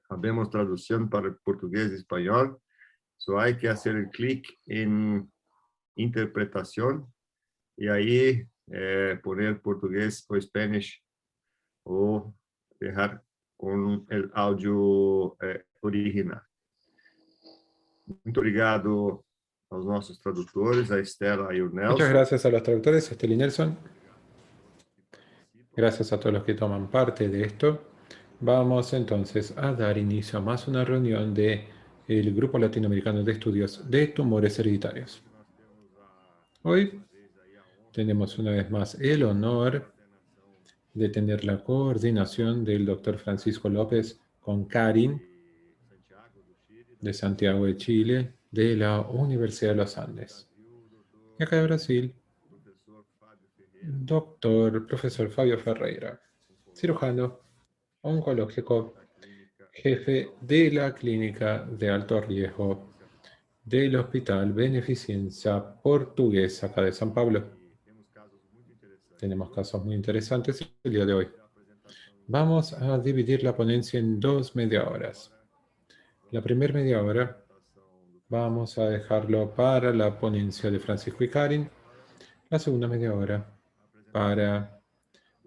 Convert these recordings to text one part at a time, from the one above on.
habemos traducción para portugués y español. So hay que hacer el clic en interpretación y ahí poner portugués o Spanish o dejar con el audio original. Muito obrigado aos nossos tradutores, a Estela e o Nelson. Muchas gracias a los traductores, Estela y Nelson. Gracias a todos los que toman parte de esto. Vamos entonces a dar inicio a más una reunión del Grupo Latinoamericano de Estudios de Tumores Hereditarios. Hoy tenemos una vez más el honor de tener la coordinación del Dr. Francisco López con Karin de Santiago de Chile, de la Universidad de los Andes. Y acá de Brasil, profesor Fabio Ferreira, cirujano oncológico, jefe de la clínica de alto riesgo del Hospital Beneficencia Portuguesa acá de San Pablo. Tenemos casos muy interesantes el día de hoy. Vamos a dividir la ponencia en 2 media horas. La primera media hora vamos a dejarlo para la ponencia de Francisco y Karin. La segunda media hora para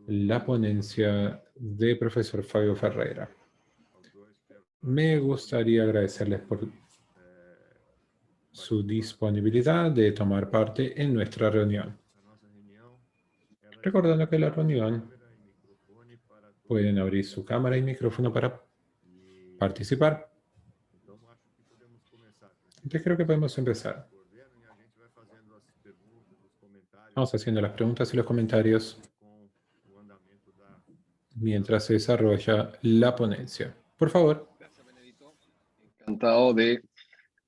la ponencia de profesor Fabio Ferreira. Me gustaría agradecerles por su disponibilidad de tomar parte en nuestra reunión. Recordando que la reunión pueden abrir su cámara y micrófono para participar. Entonces creo que podemos empezar. Vamos haciendo las preguntas y los comentarios mientras se desarrolla la ponencia. Por favor. Gracias, Benedito. Encantado de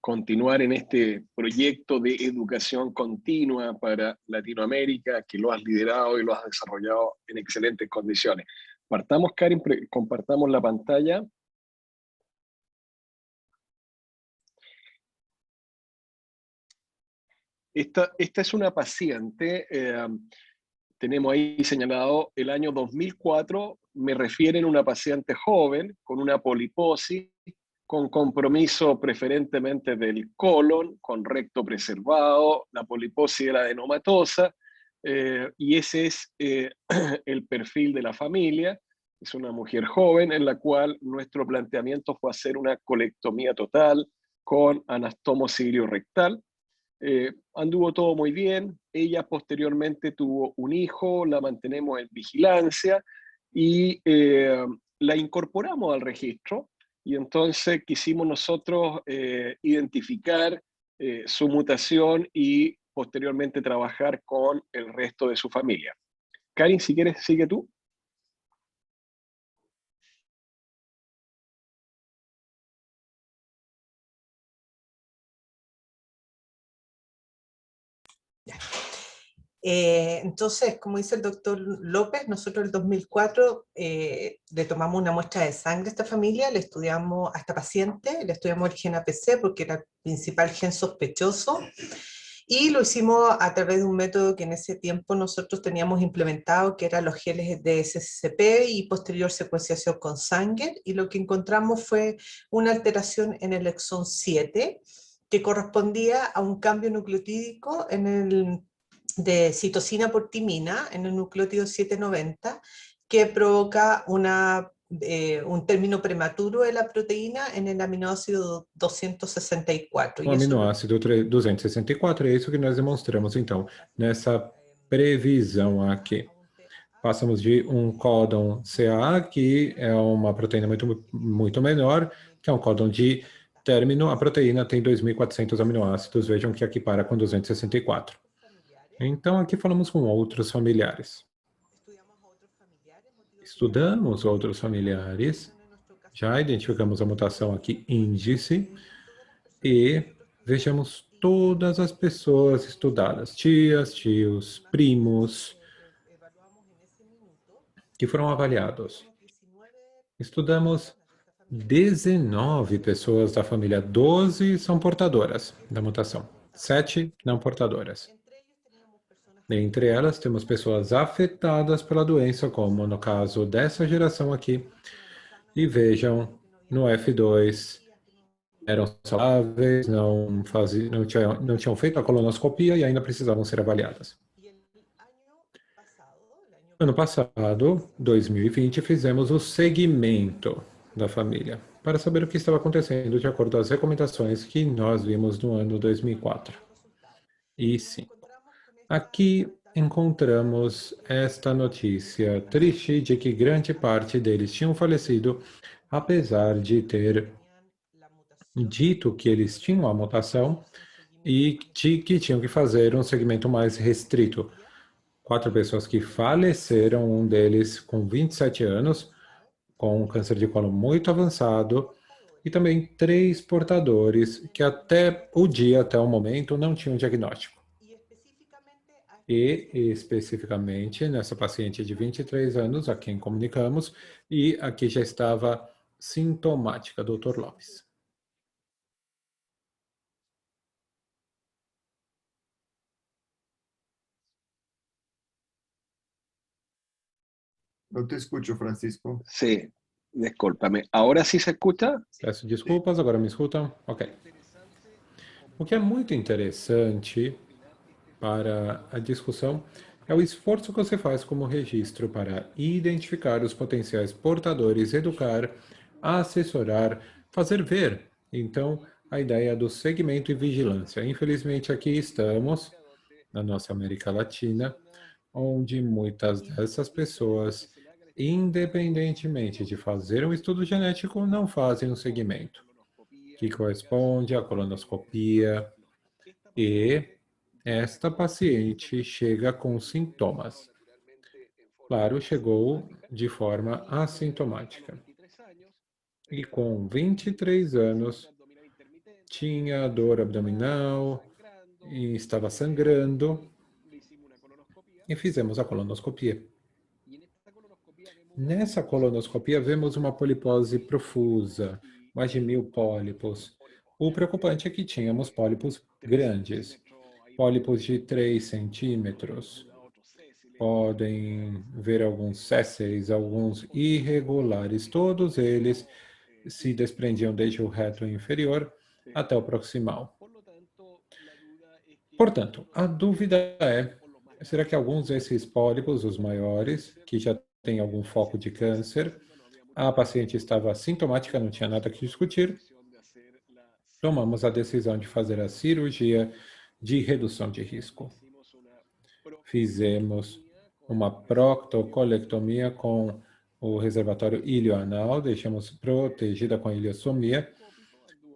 continuar en este proyecto de educación continua para Latinoamérica, que lo has liderado y lo has desarrollado en excelentes condiciones. Partamos, Karin, compartamos la pantalla. Esta es una paciente, tenemos ahí señalado el año 2004, me refieren a una paciente joven con una poliposis, con compromiso preferentemente del colon, con recto preservado, la poliposis era adenomatosa, y ese es el perfil de la familia. Es una mujer joven en la cual nuestro planteamiento fue hacer una colectomía total con anastomo rectal. Anduvo todo muy bien, ella posteriormente tuvo un hijo, la mantenemos en vigilancia y la incorporamos al registro y entonces quisimos nosotros identificar su mutación y posteriormente trabajar con el resto de su familia. Karin, si quieres, sigue tú. Entonces, como dice el doctor López, nosotros en el 2004 le tomamos una muestra de sangre a esta familia, le estudiamos a esta paciente, le estudiamos el gen APC porque era el principal gen sospechoso, y lo hicimos a través de un método que en ese tiempo nosotros teníamos implementado, que eran los genes de SCP y posterior secuenciación con Sanger, y lo que encontramos fue una alteración en el exón 7, que correspondía a un cambio nucleotídico de citosina por timina en el nucleótido 790, que provoca un término prematuro de la proteína en el aminoácido 264. O aminoácido 264, é isso que nós demonstramos, então, nessa previsão aqui. Passamos de um códon CA, que é uma proteína muito menor, que é um códon de término. A proteína tem 2.400 aminoácidos, vejam que aqui para com 264. Então, aqui falamos com outros familiares. Estudamos outros familiares, já identificamos a mutação aqui, índice, e vejamos todas as pessoas estudadas, tias, tios, primos, que foram avaliados. Estudamos 19 pessoas da família, 12 são portadoras da mutação, 7 não portadoras. Entre elas, temos pessoas afetadas pela doença, como no caso dessa geração aqui. E vejam no F2 eram saudáveis, não tinham feito a colonoscopia e ainda precisavam ser avaliadas. Ano passado, 2020, fizemos o segmento da família para saber o que estava acontecendo de acordo com as recomendações que nós vimos no ano 2004. E sim, aqui encontramos esta notícia triste de que grande parte deles tinham falecido, apesar de ter dito que eles tinham a mutação e de que tinham que fazer um segmento mais restrito. 4 pessoas que faleceram, um deles com 27 anos, com um câncer de colo muito avançado, e também 3 portadores que até o momento, não tinham diagnóstico. E, especificamente, nessa paciente de 23 anos, a quem comunicamos, e aqui já estava sintomática, Dr. Lopes. No te escucho, Francisco. Sí, discúlpame. ¿Ahora sí se escucha? Peço desculpas, agora me escutam? Ok. O que é muito interessante para a discussão é o esforço que você faz como registro para identificar os potenciais portadores, educar, assessorar, fazer ver. Então, a ideia do segmento e vigilância. Infelizmente, aqui estamos, na nossa América Latina, onde muitas dessas pessoas, independentemente de fazer um estudo genético, não fazem um segmento, que corresponde à colonoscopia, e esta paciente chega com sintomas. Claro, chegou de forma assintomática. E com 23 anos, tinha dor abdominal, e estava sangrando, e fizemos a colonoscopia. Nessa colonoscopia, vemos uma polipose profusa, mais de 1000 pólipos. O preocupante é que tínhamos pólipos grandes, pólipos de 3 centímetros. Podem ver alguns sésseis, alguns irregulares, todos eles se desprendiam desde o reto inferior até o proximal. Portanto, a dúvida é, será que alguns desses pólipos, os maiores, que já têm algum foco de câncer, a paciente estava assintomática, não tinha nada que discutir, tomamos a decisão de fazer a cirurgia de redução de risco. Fizemos uma proctocolectomia com o reservatório ilioanal, deixamos protegida com a iliostomia,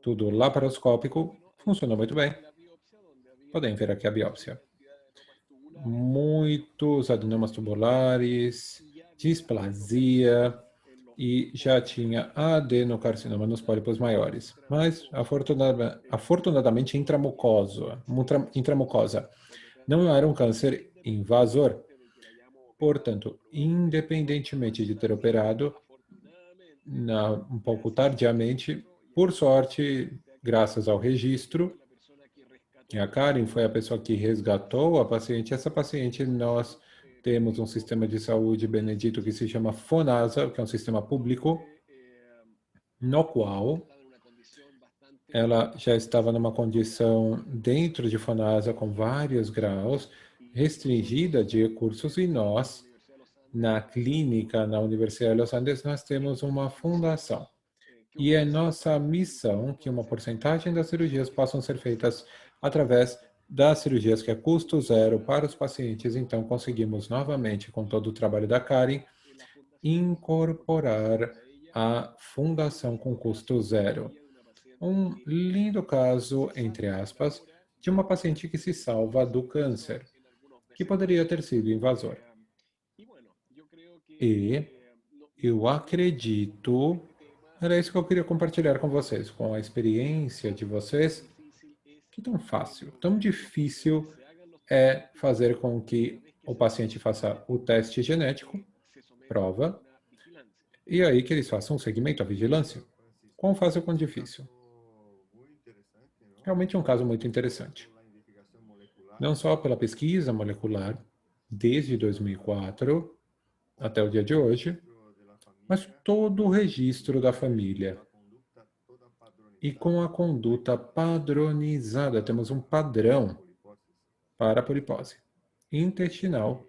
tudo laparoscópico, funcionou muito bem. Podem ver aqui a biópsia. Muitos adenomas tubulares, displasia e já tinha adenocarcinoma nos pólipos maiores. Mas, afortunadamente, intramucosa. Não era um câncer invasor. Portanto, independentemente de ter operado, um pouco tardiamente, por sorte, graças ao registro, a Karen foi a pessoa que resgatou a paciente. Essa paciente, nós temos um sistema de saúde benedito que se chama FONASA, que é um sistema público, no qual ela já estava numa condição dentro de FONASA com vários graus, restringida de recursos, e nós, na clínica, na Universidade de Los Andes, nós temos uma fundação. E é nossa missão que uma porcentagem das cirurgias possam ser feitas através das cirurgias que é custo zero para os pacientes. Então, conseguimos novamente, com todo o trabalho da Karen, incorporar a fundação com custo zero. Um lindo caso, entre aspas, de uma paciente que se salva do câncer, que poderia ter sido invasor. E eu acredito, era isso que eu queria compartilhar com vocês, com a experiência de vocês, que tão fácil, tão difícil é fazer com que o paciente faça o teste genético, prova, e aí que eles façam o segmento, a vigilância. Quão fácil, quão difícil. Realmente é um caso muito interessante. Não só pela pesquisa molecular, desde 2004 até o dia de hoje, mas todo o registro da família, e com a conduta padronizada. Temos um padrão para a polipose intestinal.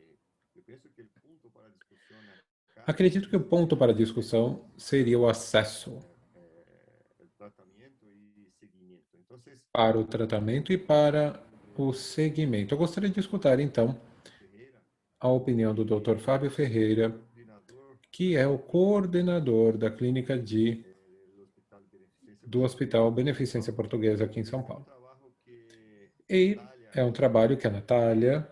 Acredito que o ponto para a discussão seria o acesso para o tratamento e para o seguimento. Eu gostaria de escutar, então, a opinião do Dr. Fábio Ferreira, que é o coordenador da clínica do Hospital Beneficência Portuguesa aqui em São Paulo. E é um trabalho que a Natália,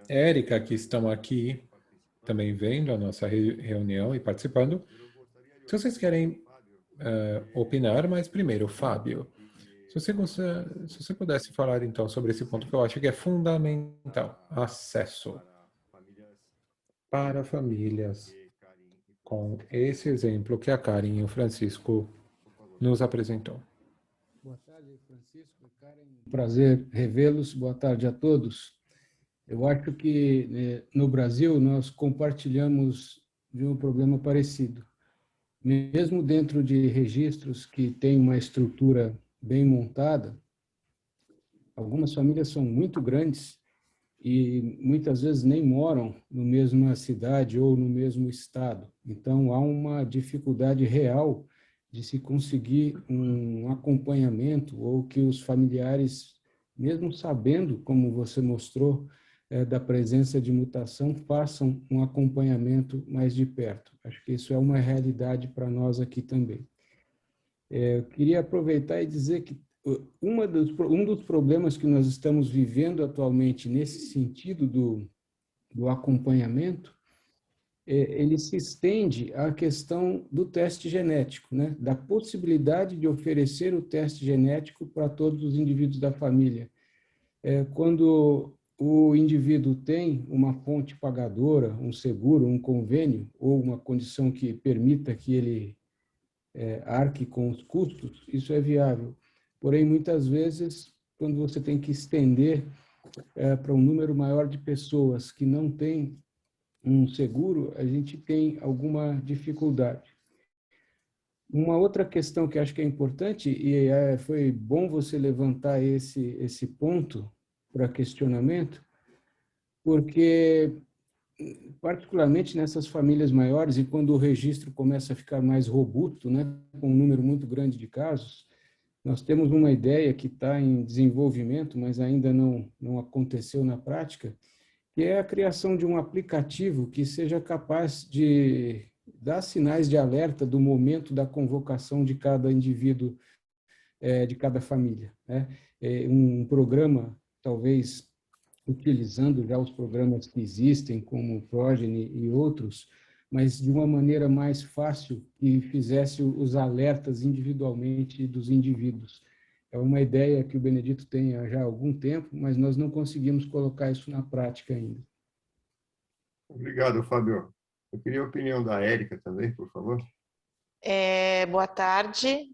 Érica, que estão aqui também vendo a nossa reunião e participando. Se vocês querem opinar, mas primeiro, Fábio, se você pudesse falar então sobre esse ponto que eu acho que é fundamental, acesso para famílias, com esse exemplo que a Karen e o Francisco nos apresentou. Boa tarde, Francisco e Karen. Prazer revê-los. Boa tarde a todos. Eu acho que no Brasil nós compartilhamos de um problema parecido. Mesmo dentro de registros que têm uma estrutura bem montada, algumas famílias são muito grandes e muitas vezes nem moram na mesma cidade ou no mesmo estado. Então, há uma dificuldade real de se conseguir um acompanhamento ou que os familiares, mesmo sabendo, como você mostrou, da presença de mutação, façam um acompanhamento mais de perto. Acho que isso é uma realidade para nós aqui também. Eu queria aproveitar e dizer que um dos problemas que nós estamos vivendo atualmente nesse sentido do acompanhamento, ele se estende à questão do teste genético, né? Da possibilidade de oferecer o teste genético para todos os indivíduos da família. Quando o indivíduo tem uma fonte pagadora, um seguro, um convênio, ou uma condição que permita que ele arque com os custos, isso é viável. Porém, muitas vezes, quando você tem que estender para um número maior de pessoas que não têm um seguro, a gente tem alguma dificuldade. Uma outra questão que acho que é importante, e foi bom você levantar esse ponto para questionamento, porque, particularmente nessas famílias maiores, e quando o registro começa a ficar mais robusto, né, com um número muito grande de casos, nós temos uma ideia que está em desenvolvimento, mas ainda não aconteceu na prática, que é a criação de um aplicativo que seja capaz de dar sinais de alerta do momento da convocação de cada indivíduo, de cada família, né? Um programa, talvez utilizando já os programas que existem, como o Progeny e outros, mas de uma maneira mais fácil que fizesse os alertas individualmente dos indivíduos. É uma ideia que o Benedito tem há já algum tempo, mas nós não conseguimos colocar isso na prática ainda. Obrigado, Fábio. Eu queria a opinião da Érica também, por favor. Boa tarde.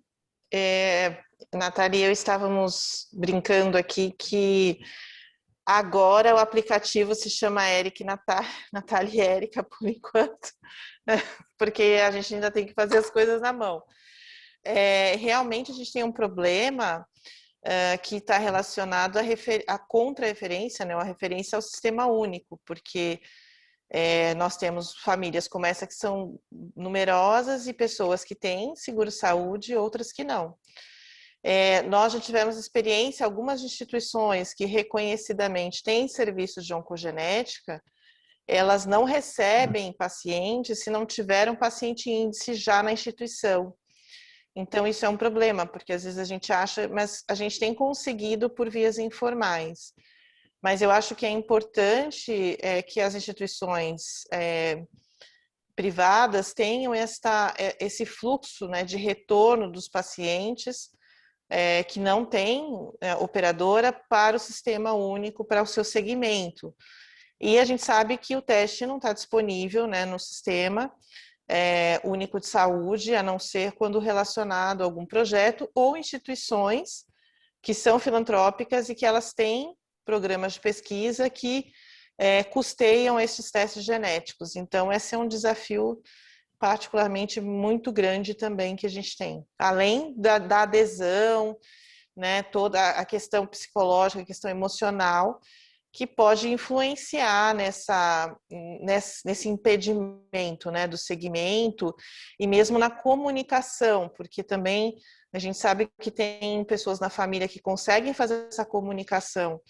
Natália e eu estávamos brincando aqui que agora o aplicativo se chama Eric Natália e Érica por enquanto, porque a gente ainda tem que fazer as coisas na mão. Realmente a gente tem um problema que está relacionado à contra-referência, né, a referência ao sistema único, porque nós temos famílias como essa que são numerosas e pessoas que têm seguro-saúde e outras que não. Nós já tivemos experiência, algumas instituições que reconhecidamente têm serviços de oncogenética, elas não recebem pacientes se não tiver um paciente índice já na instituição. Então, isso é um problema, porque às vezes a gente acha, mas a gente tem conseguido por vias informais. Mas eu acho que é importante que as instituições privadas tenham esse fluxo, né, de retorno dos pacientes que não tem operadora para o sistema único, para o seu segmento. E a gente sabe que o teste não está disponível, né, no sistema único de saúde, a não ser quando relacionado a algum projeto ou instituições que são filantrópicas e que elas têm programas de pesquisa que custeiam esses testes genéticos. Então, esse é um desafio particularmente muito grande também que a gente tem. Além da adesão, né, toda a questão psicológica, a questão emocional, que pode influenciar nesse impedimento, né, do segmento e mesmo na comunicação, porque também a gente sabe que tem pessoas na família que conseguem fazer essa comunicação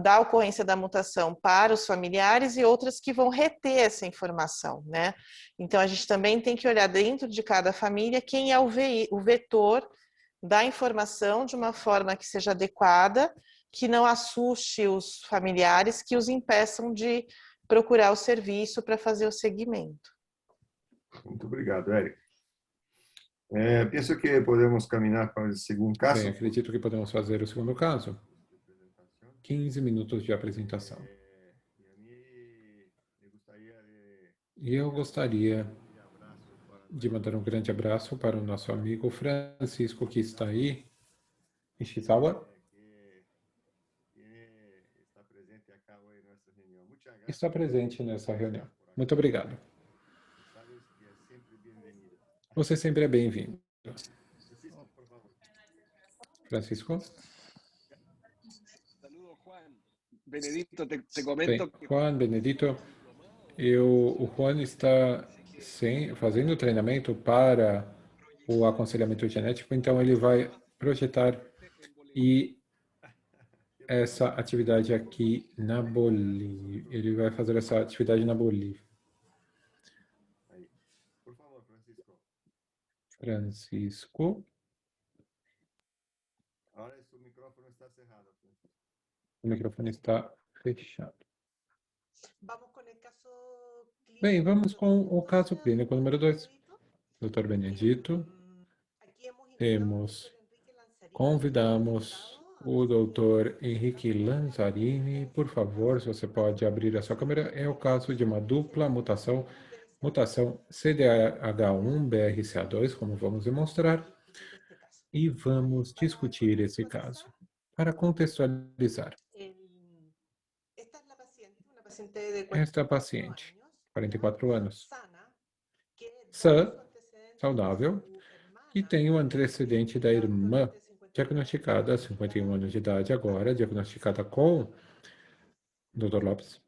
da ocorrência da mutação para os familiares e outras que vão reter essa informação, né? Então, a gente também tem que olhar dentro de cada família quem é o vetor da informação de uma forma que seja adequada, que não assuste os familiares, que os impeçam de procurar o serviço para fazer o segmento. Muito obrigado, Érica. Penso que podemos caminhar para o segundo caso. Bem, acredito que podemos fazer o segundo caso. 15 minutos de apresentação. E eu gostaria de mandar um grande abraço para o nosso amigo Francisco, que está aí, em Shizawa. Está presente nessa reunião. Muito obrigado. Você sempre é bem-vindo. Francisco? Saludos, Juan. Benedito, te comento Bem, Juan, Benedito, o Juan está fazendo treinamento para o aconselhamento genético, então ele vai projetar essa atividade aqui na Bolívia. Ele vai fazer essa atividade na Bolívia. Por favor, Francisco. Francisco. Agora o microfone está cerrado, Francisco. O microfone está fechado. Bem, vamos com o caso clínico número 2. Dr. Benedito. Convidamos o Dr. Henrique Lanzarini. Por favor, se você pode abrir a sua câmera. É o caso de uma dupla mutação CDH1-BRCA2, como vamos demonstrar. E vamos discutir esse caso. Para contextualizar. Esta paciente, 44 anos, sã, saudável, e tem um antecedente da irmã, diagnosticada a 51 anos de idade agora, diagnosticada com Dr. Lopes.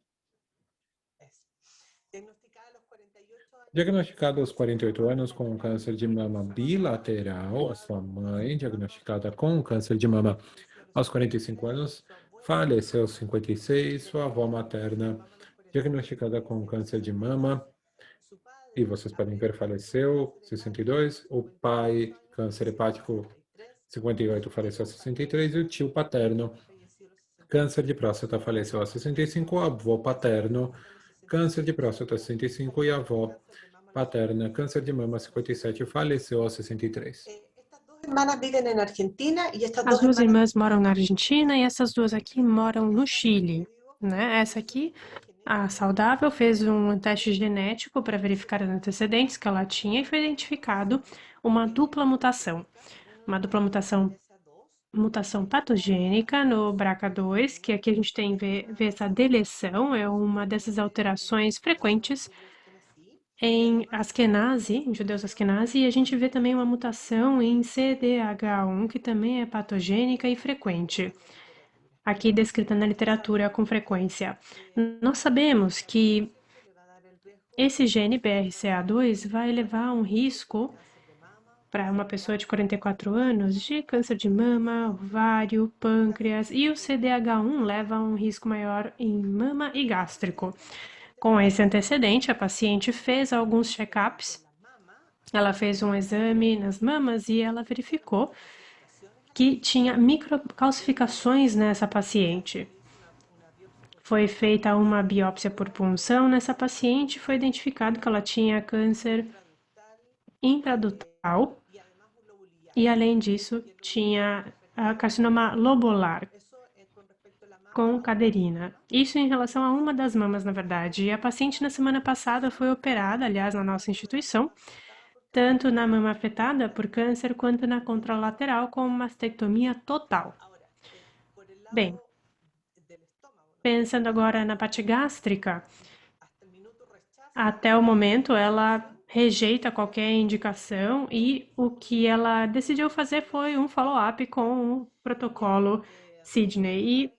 Diagnosticada aos 48 anos com um câncer de mama bilateral, a sua mãe, diagnosticada com um câncer de mama aos 45 anos, faleceu aos 56, sua avó materna, diagnosticada com câncer de mama, e vocês podem ver, faleceu, 62, o pai, câncer hepático, 58, faleceu aos 63, e o tio paterno, câncer de próstata, faleceu aos 65, o avô paterno, câncer de próstata, 65, e a avó paterna, câncer de mama, 57, faleceu aos 63. As duas irmãs moram na Argentina e essas duas aqui moram no Chile, né? Essa aqui, a saudável, fez um teste genético para verificar os antecedentes que ela tinha e foi identificado uma dupla mutação. Uma dupla mutação patogênica no BRCA2, que aqui a gente tem vê essa deleção, é uma dessas alterações frequentes em Askenazi, em judeus Askenazi, e a gente vê também uma mutação em CDH1, que também é patogênica e frequente, aqui descrita na literatura com frequência. Nós sabemos que esse gene BRCA2 vai levar um risco para uma pessoa de 44 anos de câncer de mama, ovário, pâncreas, e o CDH1 leva a um risco maior em mama e gástrico. Com esse antecedente, a paciente fez alguns check-ups, ela fez um exame nas mamas e ela verificou que tinha microcalcificações nessa paciente. Foi feita uma biópsia por punção nessa paciente e foi identificado que ela tinha câncer intraductal e, além disso, tinha carcinoma lobular com caderina. Isso em relação a uma das mamas, na verdade. E a paciente na semana passada foi operada, aliás, na nossa instituição, tanto na mama afetada por câncer quanto na contralateral com mastectomia total. Bem, pensando agora na parte gástrica, até o momento ela rejeita qualquer indicação e o que ela decidiu fazer foi um follow-up com o protocolo Sidney. E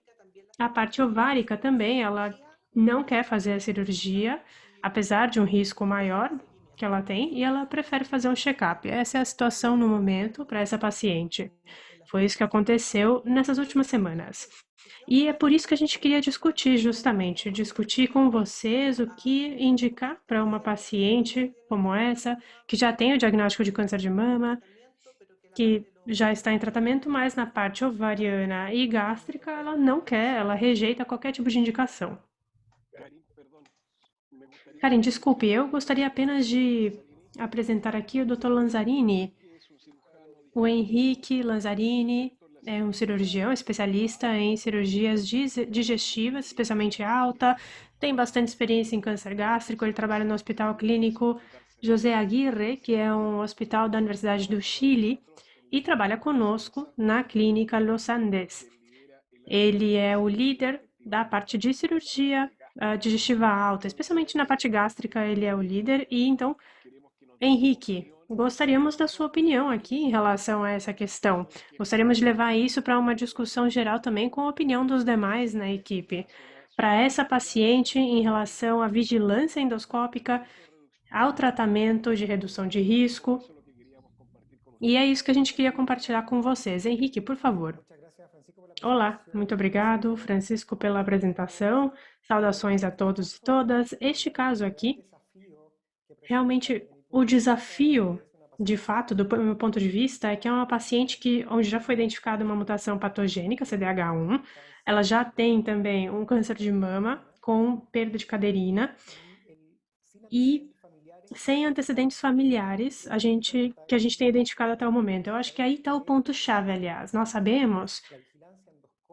a parte ovárica também, ela não quer fazer a cirurgia, apesar de um risco maior que ela tem, e ela prefere fazer um check-up. Essa é a situação no momento para essa paciente. Foi isso que aconteceu nessas últimas semanas. E é por isso que a gente queria discutir, justamente, discutir com vocês o que indicar para uma paciente como essa, que já tem o diagnóstico de câncer de mama, que já está em tratamento, mas na parte ovariana e gástrica ela não quer, ela rejeita qualquer tipo de indicação. Karen, desculpe, eu gostaria apenas de apresentar aqui o Dr. Lanzarini. O Henrique Lanzarini é um cirurgião especialista em cirurgias digestivas, especialmente alta, tem bastante experiência em câncer gástrico, ele trabalha no Hospital Clínico José Aguirre, que é um hospital da Universidade do Chile, e trabalha conosco na clínica Los Andes. Ele é o líder da parte de cirurgia digestiva alta, especialmente na parte gástrica, ele é o líder. E então, Henrique, gostaríamos da sua opinião aqui em relação a essa questão. Gostaríamos de levar isso para uma discussão geral também com a opinião dos demais na equipe. Para essa paciente, em relação à vigilância endoscópica, ao tratamento de redução de risco. E é isso que a gente queria compartilhar com vocês. Henrique, por favor. Olá, muito obrigado, Francisco, pela apresentação. Saudações a todos e todas. Este caso aqui, realmente, o desafio, de fato, do meu ponto de vista, é que é uma paciente onde já foi identificada uma mutação patogênica, CDH1. Ela já tem também um câncer de mama com perda de caderina e sem antecedentes familiares que a gente tem identificado até o momento. Eu acho que aí está o ponto-chave, aliás. Nós sabemos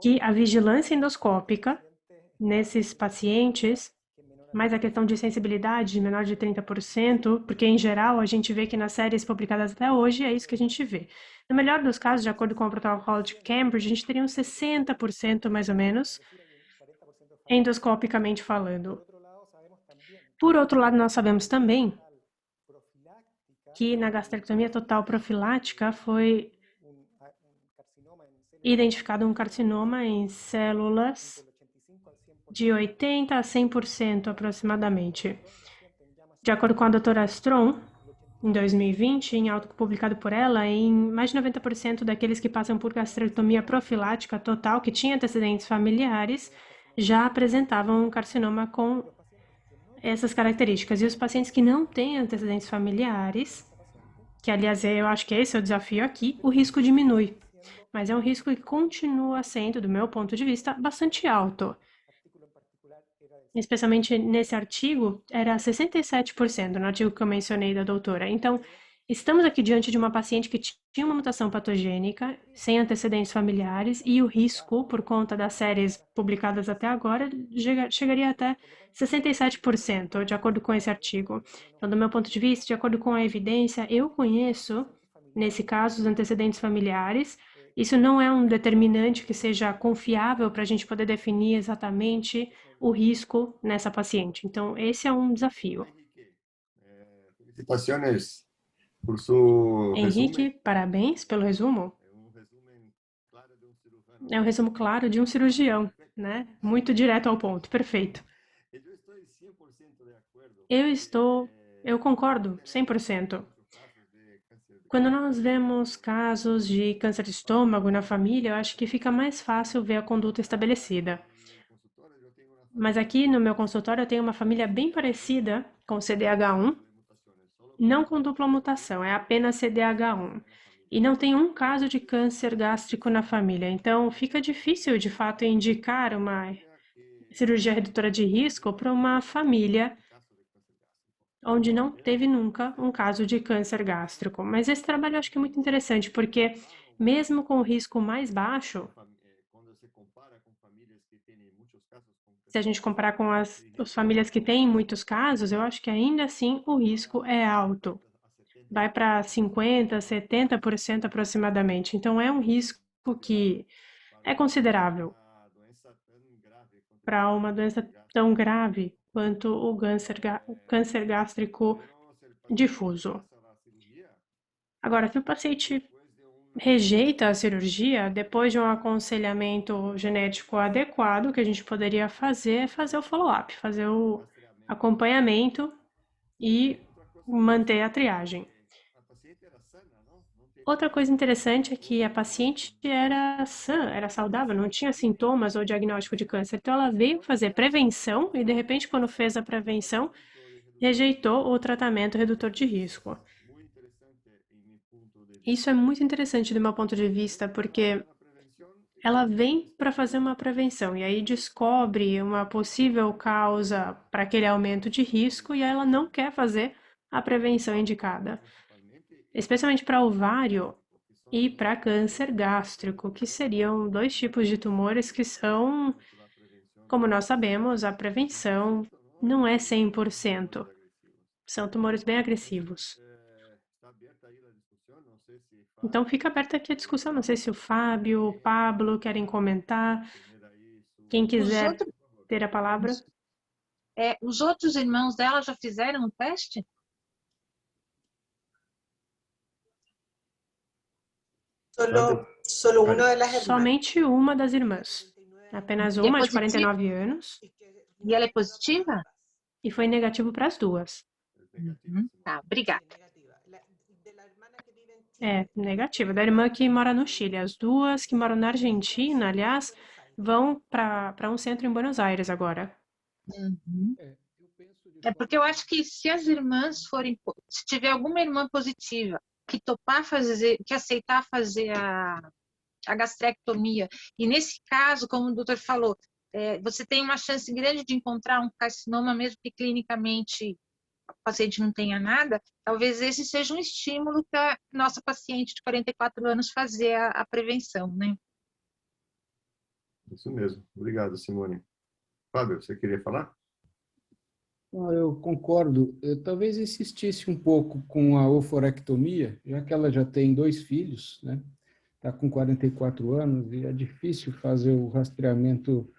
que a vigilância endoscópica nesses pacientes, mais a questão de sensibilidade de menor de 30%, porque em geral a gente vê que nas séries publicadas até hoje é isso que a gente vê. No melhor dos casos, de acordo com o protocolo de Cambridge, a gente teria uns 60% mais ou menos, endoscopicamente falando. Por outro lado, nós sabemos também que na gastrectomia total profilática foi identificado um carcinoma em células de 80% a 100% aproximadamente. De acordo com a doutora Strong, em 2020, em auto publicado por ela, em mais de 90% daqueles que passam por gastrectomia profilática total, que tinha antecedentes familiares, já apresentavam um carcinoma com essas características. E os pacientes que não têm antecedentes familiares, que aliás eu acho que esse é o desafio aqui, o risco diminui. Mas é um risco que continua sendo, do meu ponto de vista, bastante alto. Especialmente nesse artigo, era 67%, no artigo que eu mencionei da doutora. Então, estamos aqui diante de uma paciente que tinha uma mutação patogênica, sem antecedentes familiares, e o risco, por conta das séries publicadas até agora, chegaria até 67%, de acordo com esse artigo. Então, do meu ponto de vista, de acordo com a evidência, eu conheço, nesse caso, os antecedentes familiares. Isso não é um determinante que seja confiável para a gente poder definir exatamente o risco nessa paciente. Então, esse é um desafio. Felicitações por seu Henrique, resumo. parabéns pelo resumo. É um resumo claro de um cirurgião, né? Muito direto ao ponto, perfeito. Eu concordo 100%. Quando nós vemos casos de câncer de estômago na família, eu acho que fica mais fácil ver a conduta estabelecida. Mas aqui no meu consultório eu tenho uma família bem parecida com CDH1, não com dupla mutação, é apenas CDH1. E não tem um caso de câncer gástrico na família. Então fica difícil, de fato, indicar uma cirurgia redutora de risco para uma família onde não teve nunca um caso de câncer gástrico. Mas esse trabalho eu acho que é muito interessante, porque mesmo com o risco mais baixo, se a gente comparar com as famílias que têm muitos casos, eu acho que ainda assim o risco é alto. Vai para 50%, 70% aproximadamente. Então é um risco que é considerável para uma doença tão grave quanto o câncer gástrico difuso. Agora, se o paciente rejeita a cirurgia, depois de um aconselhamento genético adequado, o que a gente poderia fazer é fazer o follow-up, fazer o acompanhamento e manter a triagem. Outra coisa interessante é que a paciente era sã, era saudável, não tinha sintomas ou diagnóstico de câncer. Então, ela veio fazer prevenção e, de repente, quando fez a prevenção, rejeitou o tratamento redutor de risco. Isso é muito interessante do meu ponto de vista, porque ela vem para fazer uma prevenção e aí descobre uma possível causa para aquele aumento de risco e aí ela não quer fazer a prevenção indicada, especialmente para ovário e para câncer gástrico, que seriam dois tipos de tumores que são, como nós sabemos, a prevenção não é 100%. São tumores bem agressivos. Então, fica aberta aqui a discussão. Não sei se o Fábio, o Pablo querem comentar. Quem quiser ter a palavra. Os outros irmãos dela já fizeram o teste? Solo una de las hermanas. Somente uma das irmãs. Apenas uma, de 49 anos. E ela é positiva? E foi negativo para as duas. Tá, obrigada. É, negativa. Da irmã que mora no Chile. As duas que moram na Argentina, aliás, vão para um centro em Buenos Aires agora. É porque eu acho que se as irmãs forem, se tiver alguma irmã positiva que topar fazer, que aceitar fazer a gastrectomia, e nesse caso, como o doutor falou, você tem uma chance grande de encontrar um carcinoma, mesmo que clinicamente o paciente não tenha nada, talvez esse seja um estímulo para nossa paciente de 44 anos fazer a prevenção, né? Isso mesmo. Obrigado, Simone. Fábio, você queria falar? Eu concordo. Eu talvez insistisse um pouco com a oforectomia, já que ela já tem 2 filhos, né? Está com 44 anos e é difícil fazer o rastreamento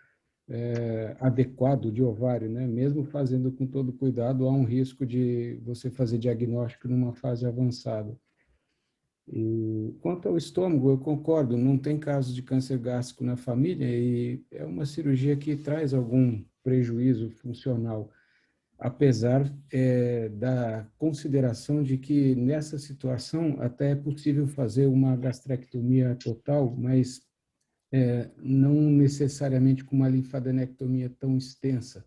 adequado de ovário, né? Mesmo fazendo com todo cuidado, há um risco de você fazer diagnóstico numa fase avançada. E quanto ao estômago, eu concordo, não tem caso de câncer gástrico na família e é uma cirurgia que traz algum prejuízo funcional, apesar da consideração de que nessa situação até é possível fazer uma gastrectomia total, mas não necessariamente com uma linfadenectomia tão extensa.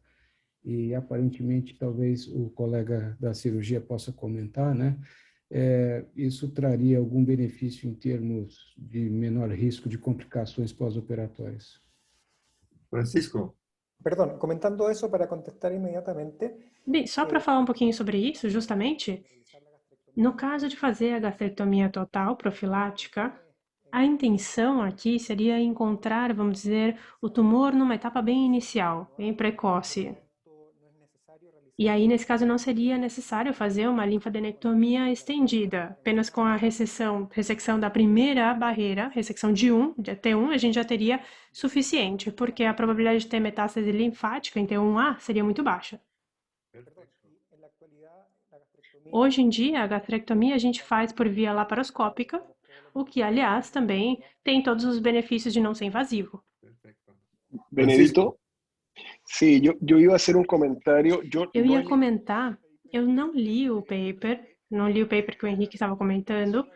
E aparentemente, talvez o colega da cirurgia possa comentar, né? Isso traria algum benefício em termos de menor risco de complicações pós-operatórias. Francisco. Perdón, comentando eso para contestar inmediatamente. Bem, só para falar um pouquinho sobre isso, justamente, no caso de fazer a gastrectomia total profilática, a intenção aqui seria encontrar, vamos dizer, o tumor numa etapa bem inicial, bem precoce. E aí, nesse caso, não seria necessário fazer uma linfadenectomia estendida, apenas com a ressecção da primeira barreira, ressecção de T1, a gente já teria suficiente, porque a probabilidade de ter metástase linfática em T1A seria muito baixa. Hoje em dia, a gastrectomia a gente faz por via laparoscópica, o que, aliás, também tem todos os benefícios de não ser invasivo. Benedito? Sim, eu ia fazer um comentário. Eu ia comentar, eu não li o paper que o Henrique estava comentando,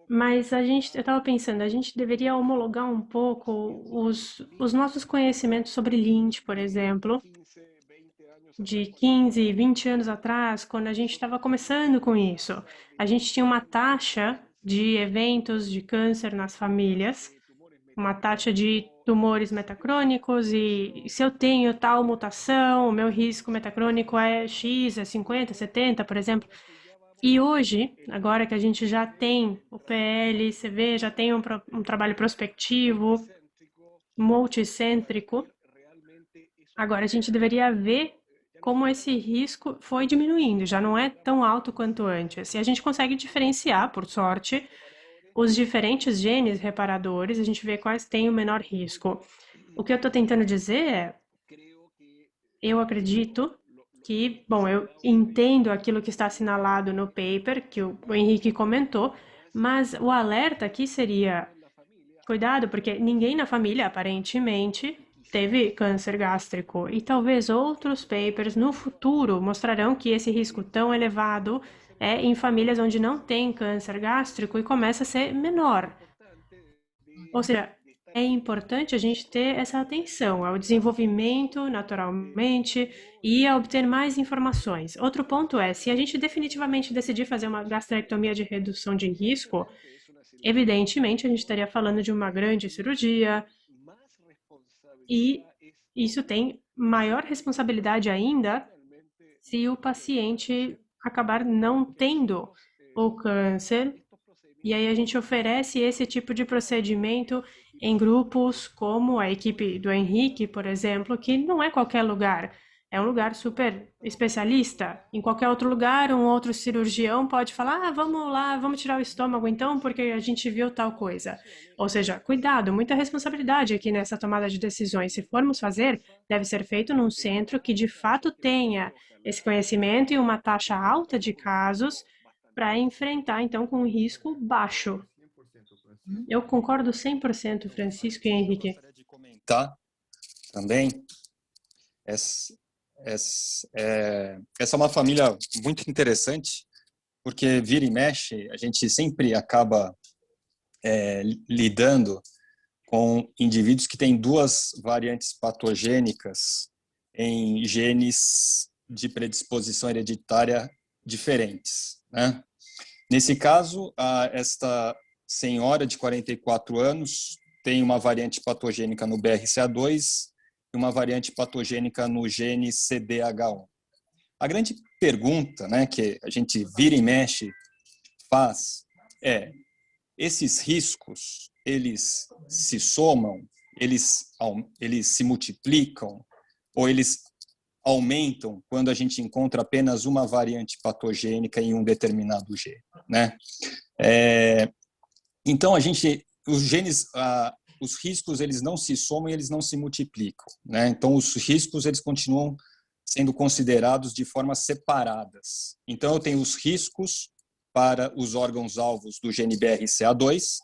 mas eu estava pensando, a gente deveria homologar um pouco os nossos conhecimentos sobre Lynch, por exemplo, de 15, 20 anos atrás, quando a gente estava começando com isso. A gente tinha uma taxa de eventos de câncer nas famílias, uma taxa de tumores metacrônicos, e se eu tenho tal mutação, o meu risco metacrônico é X, é 50, 70, por exemplo. E hoje, agora que a gente já tem o PL-CV, já tem um trabalho prospectivo, multicêntrico, agora a gente deveria ver como esse risco foi diminuindo, já não é tão alto quanto antes. E a gente consegue diferenciar, por sorte, os diferentes genes reparadores, a gente vê quais têm o menor risco. O que eu estou tentando dizer é, eu acredito que, bom, eu entendo aquilo que está assinalado no paper, que o Henrique comentou, mas o alerta aqui seria, cuidado, porque ninguém na família, aparentemente, teve câncer gástrico. E talvez outros papers no futuro mostrarão que esse risco tão elevado é em famílias onde não tem câncer gástrico e começa a ser menor. Ou seja, é importante a gente ter essa atenção ao desenvolvimento naturalmente e a obter mais informações. Outro ponto é, se a gente definitivamente decidir fazer uma gastrectomia de redução de risco, evidentemente a gente estaria falando de uma grande cirurgia e isso tem maior responsabilidade ainda se o paciente acabar não tendo o câncer. E aí a gente oferece esse tipo de procedimento em grupos como a equipe do Henrique, por exemplo, que não é qualquer lugar, é um lugar super especialista. Em qualquer outro lugar, um outro cirurgião pode falar, vamos lá, vamos tirar o estômago então, porque a gente viu tal coisa. Ou seja, cuidado, muita responsabilidade aqui nessa tomada de decisões. Se formos fazer, deve ser feito num centro que de fato tenha esse conhecimento e uma taxa alta de casos para enfrentar, então, com um risco baixo. Eu concordo 100%, Francisco e Henrique. Tá? Também, essa é uma família muito interessante, porque vira e mexe, a gente sempre acaba lidando com indivíduos que têm duas variantes patogênicas em genes de predisposição hereditária diferentes, né? Nesse caso, esta senhora de 44 anos tem uma variante patogênica no BRCA2 e uma variante patogênica no gene CDH1. A grande pergunta, né, que a gente vira e mexe faz é: esses riscos, eles se somam, eles se multiplicam ou eles aumentam quando a gente encontra apenas uma variante patogênica em um determinado gene, né? Então, os genes, os riscos, eles não se somam e eles não se multiplicam, né? Então, os riscos, eles continuam sendo considerados de formas separadas. Então, eu tenho os riscos para os órgãos-alvos do gene BRCA2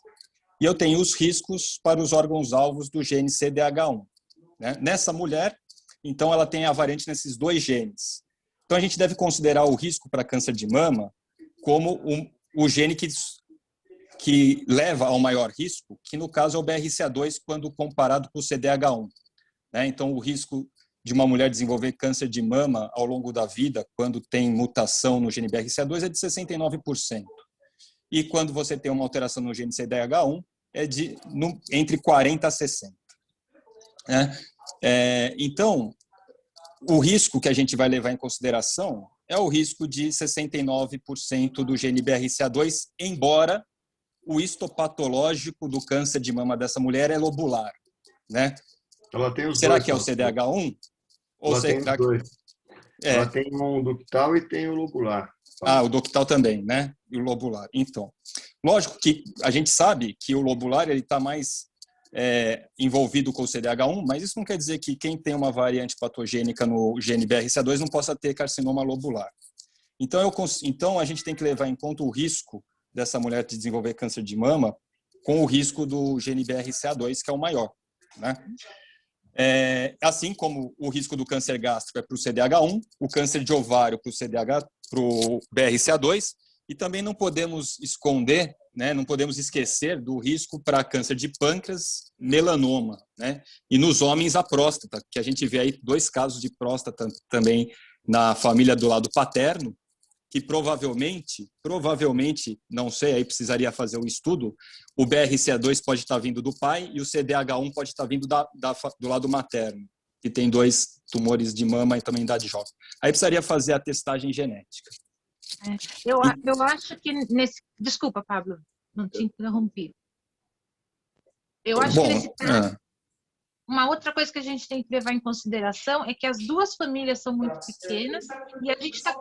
e eu tenho os riscos para os órgãos-alvos do gene CDH1, né? Nessa mulher, então, ela tem a variante nesses dois genes. Então, a gente deve considerar o risco para câncer de mama como o gene que leva ao maior risco, que no caso é o BRCA2, quando comparado com o CDH1. Né? Então, o risco de uma mulher desenvolver câncer de mama ao longo da vida, quando tem mutação no gene BRCA2, é de 69%. E quando você tem uma alteração no gene CDH1, é entre 40% a 60%. Né? Então, o risco que a gente vai levar em consideração é o risco de 69% do gene BRCA2, embora o histopatológico do câncer de mama dessa mulher é lobular, né? Ela tem os será dois, que é o CDH1? Ou ela tem os dois. Ela tem um ductal e tem o lobular. O ductal também, né? E o lobular. Então, lógico que a gente sabe que o lobular ele está mais envolvido com o CDH1, mas isso não quer dizer que quem tem uma variante patogênica no gene BRCA2 não possa ter carcinoma lobular. Então, a gente tem que levar em conta o risco dessa mulher de desenvolver câncer de mama com o risco do gene BRCA2, que é o maior, né? Assim como o risco do câncer gástrico é para o CDH1, o câncer de ovário para o BRCA2, e também não podemos esconder, né, não podemos esquecer do risco para câncer de pâncreas, melanoma, né? E nos homens a próstata, que a gente vê aí 2 casos de próstata também na família do lado paterno, que provavelmente, não sei, aí precisaria fazer um estudo, o BRCA2 pode estar vindo do pai e o CDH1 pode estar vindo do lado materno, que tem 2 tumores de mama e também idade jovem. Aí precisaria fazer a testagem genética. Eu acho que Desculpa, Pablo, não te interrompi. Eu acho que nesse caso, uma outra coisa que a gente tem que levar em consideração é que as 2 famílias são muito pequenas e a gente está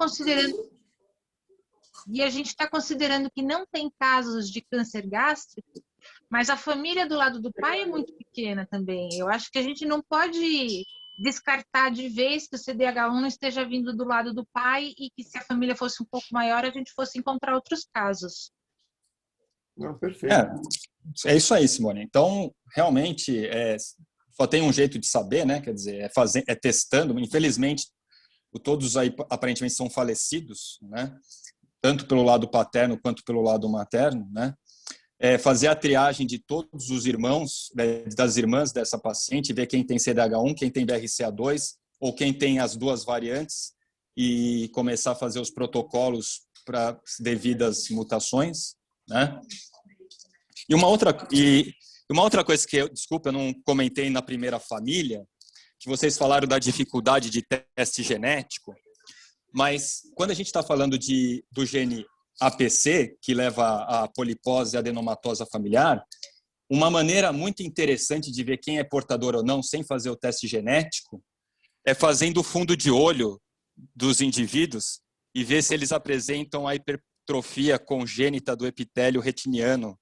considerando que não tem casos de câncer gástrico, mas a família do lado do pai é muito pequena também. Eu acho que a gente não pode descartar de vez que o CDH1 não esteja vindo do lado do pai e que se a família fosse um pouco maior, a gente fosse encontrar outros casos. Não, perfeito. É isso aí, Simone. Então, realmente, só tem um jeito de saber, né? Quer dizer, é testando. Infelizmente, todos aí aparentemente são falecidos, né? Tanto pelo lado paterno quanto pelo lado materno, né? Fazer a triagem de todos os irmãos, das irmãs dessa paciente, ver quem tem CDH1, quem tem BRCA2, ou quem tem as duas variantes, e começar a fazer os protocolos para devidas mutações, né? E uma outra coisa que desculpa, eu não comentei na primeira família, que vocês falaram da dificuldade de teste genético, mas quando a gente está falando do gene APC, que leva à polipose e adenomatosa familiar, uma maneira muito interessante de ver quem é portador ou não, sem fazer o teste genético, é fazendo o fundo de olho dos indivíduos e ver se eles apresentam a hipertrofia congênita do epitélio retiniano.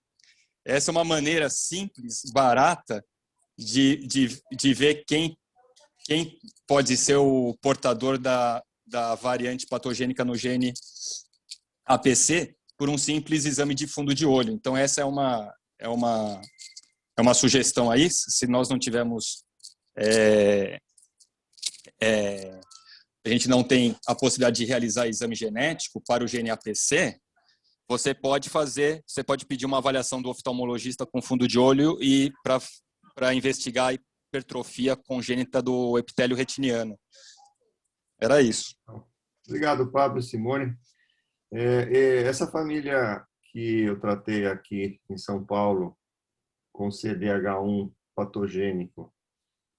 Essa é uma maneira simples, barata, de ver quem pode ser o portador da variante patogênica no gene APC por um simples exame de fundo de olho. Então, essa é uma sugestão aí, se nós não tivermos... a gente não tem a possibilidade de realizar exame genético para o gene APC, você pode pedir uma avaliação do oftalmologista com fundo de olho e para investigar a hipertrofia congênita do epitélio retiniano. Era isso. Obrigado, Pablo e Simone. Essa família que eu tratei aqui em São Paulo com CDH1 patogênico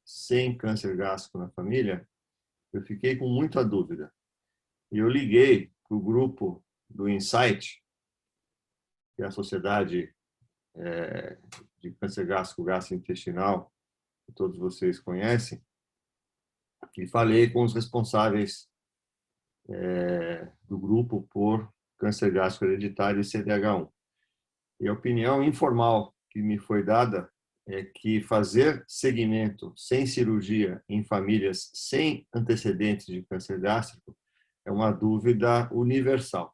sem câncer gástrico na família, eu fiquei com muita dúvida. E eu liguei para o grupo do Insight, que é a Sociedade de Câncer Gástrico Gastrointestinal, que todos vocês conhecem, e falei com os responsáveis do grupo por câncer gástrico hereditário e CDH1. E a opinião informal que me foi dada é que fazer segmento sem cirurgia em famílias sem antecedentes de câncer gástrico é uma dúvida universal.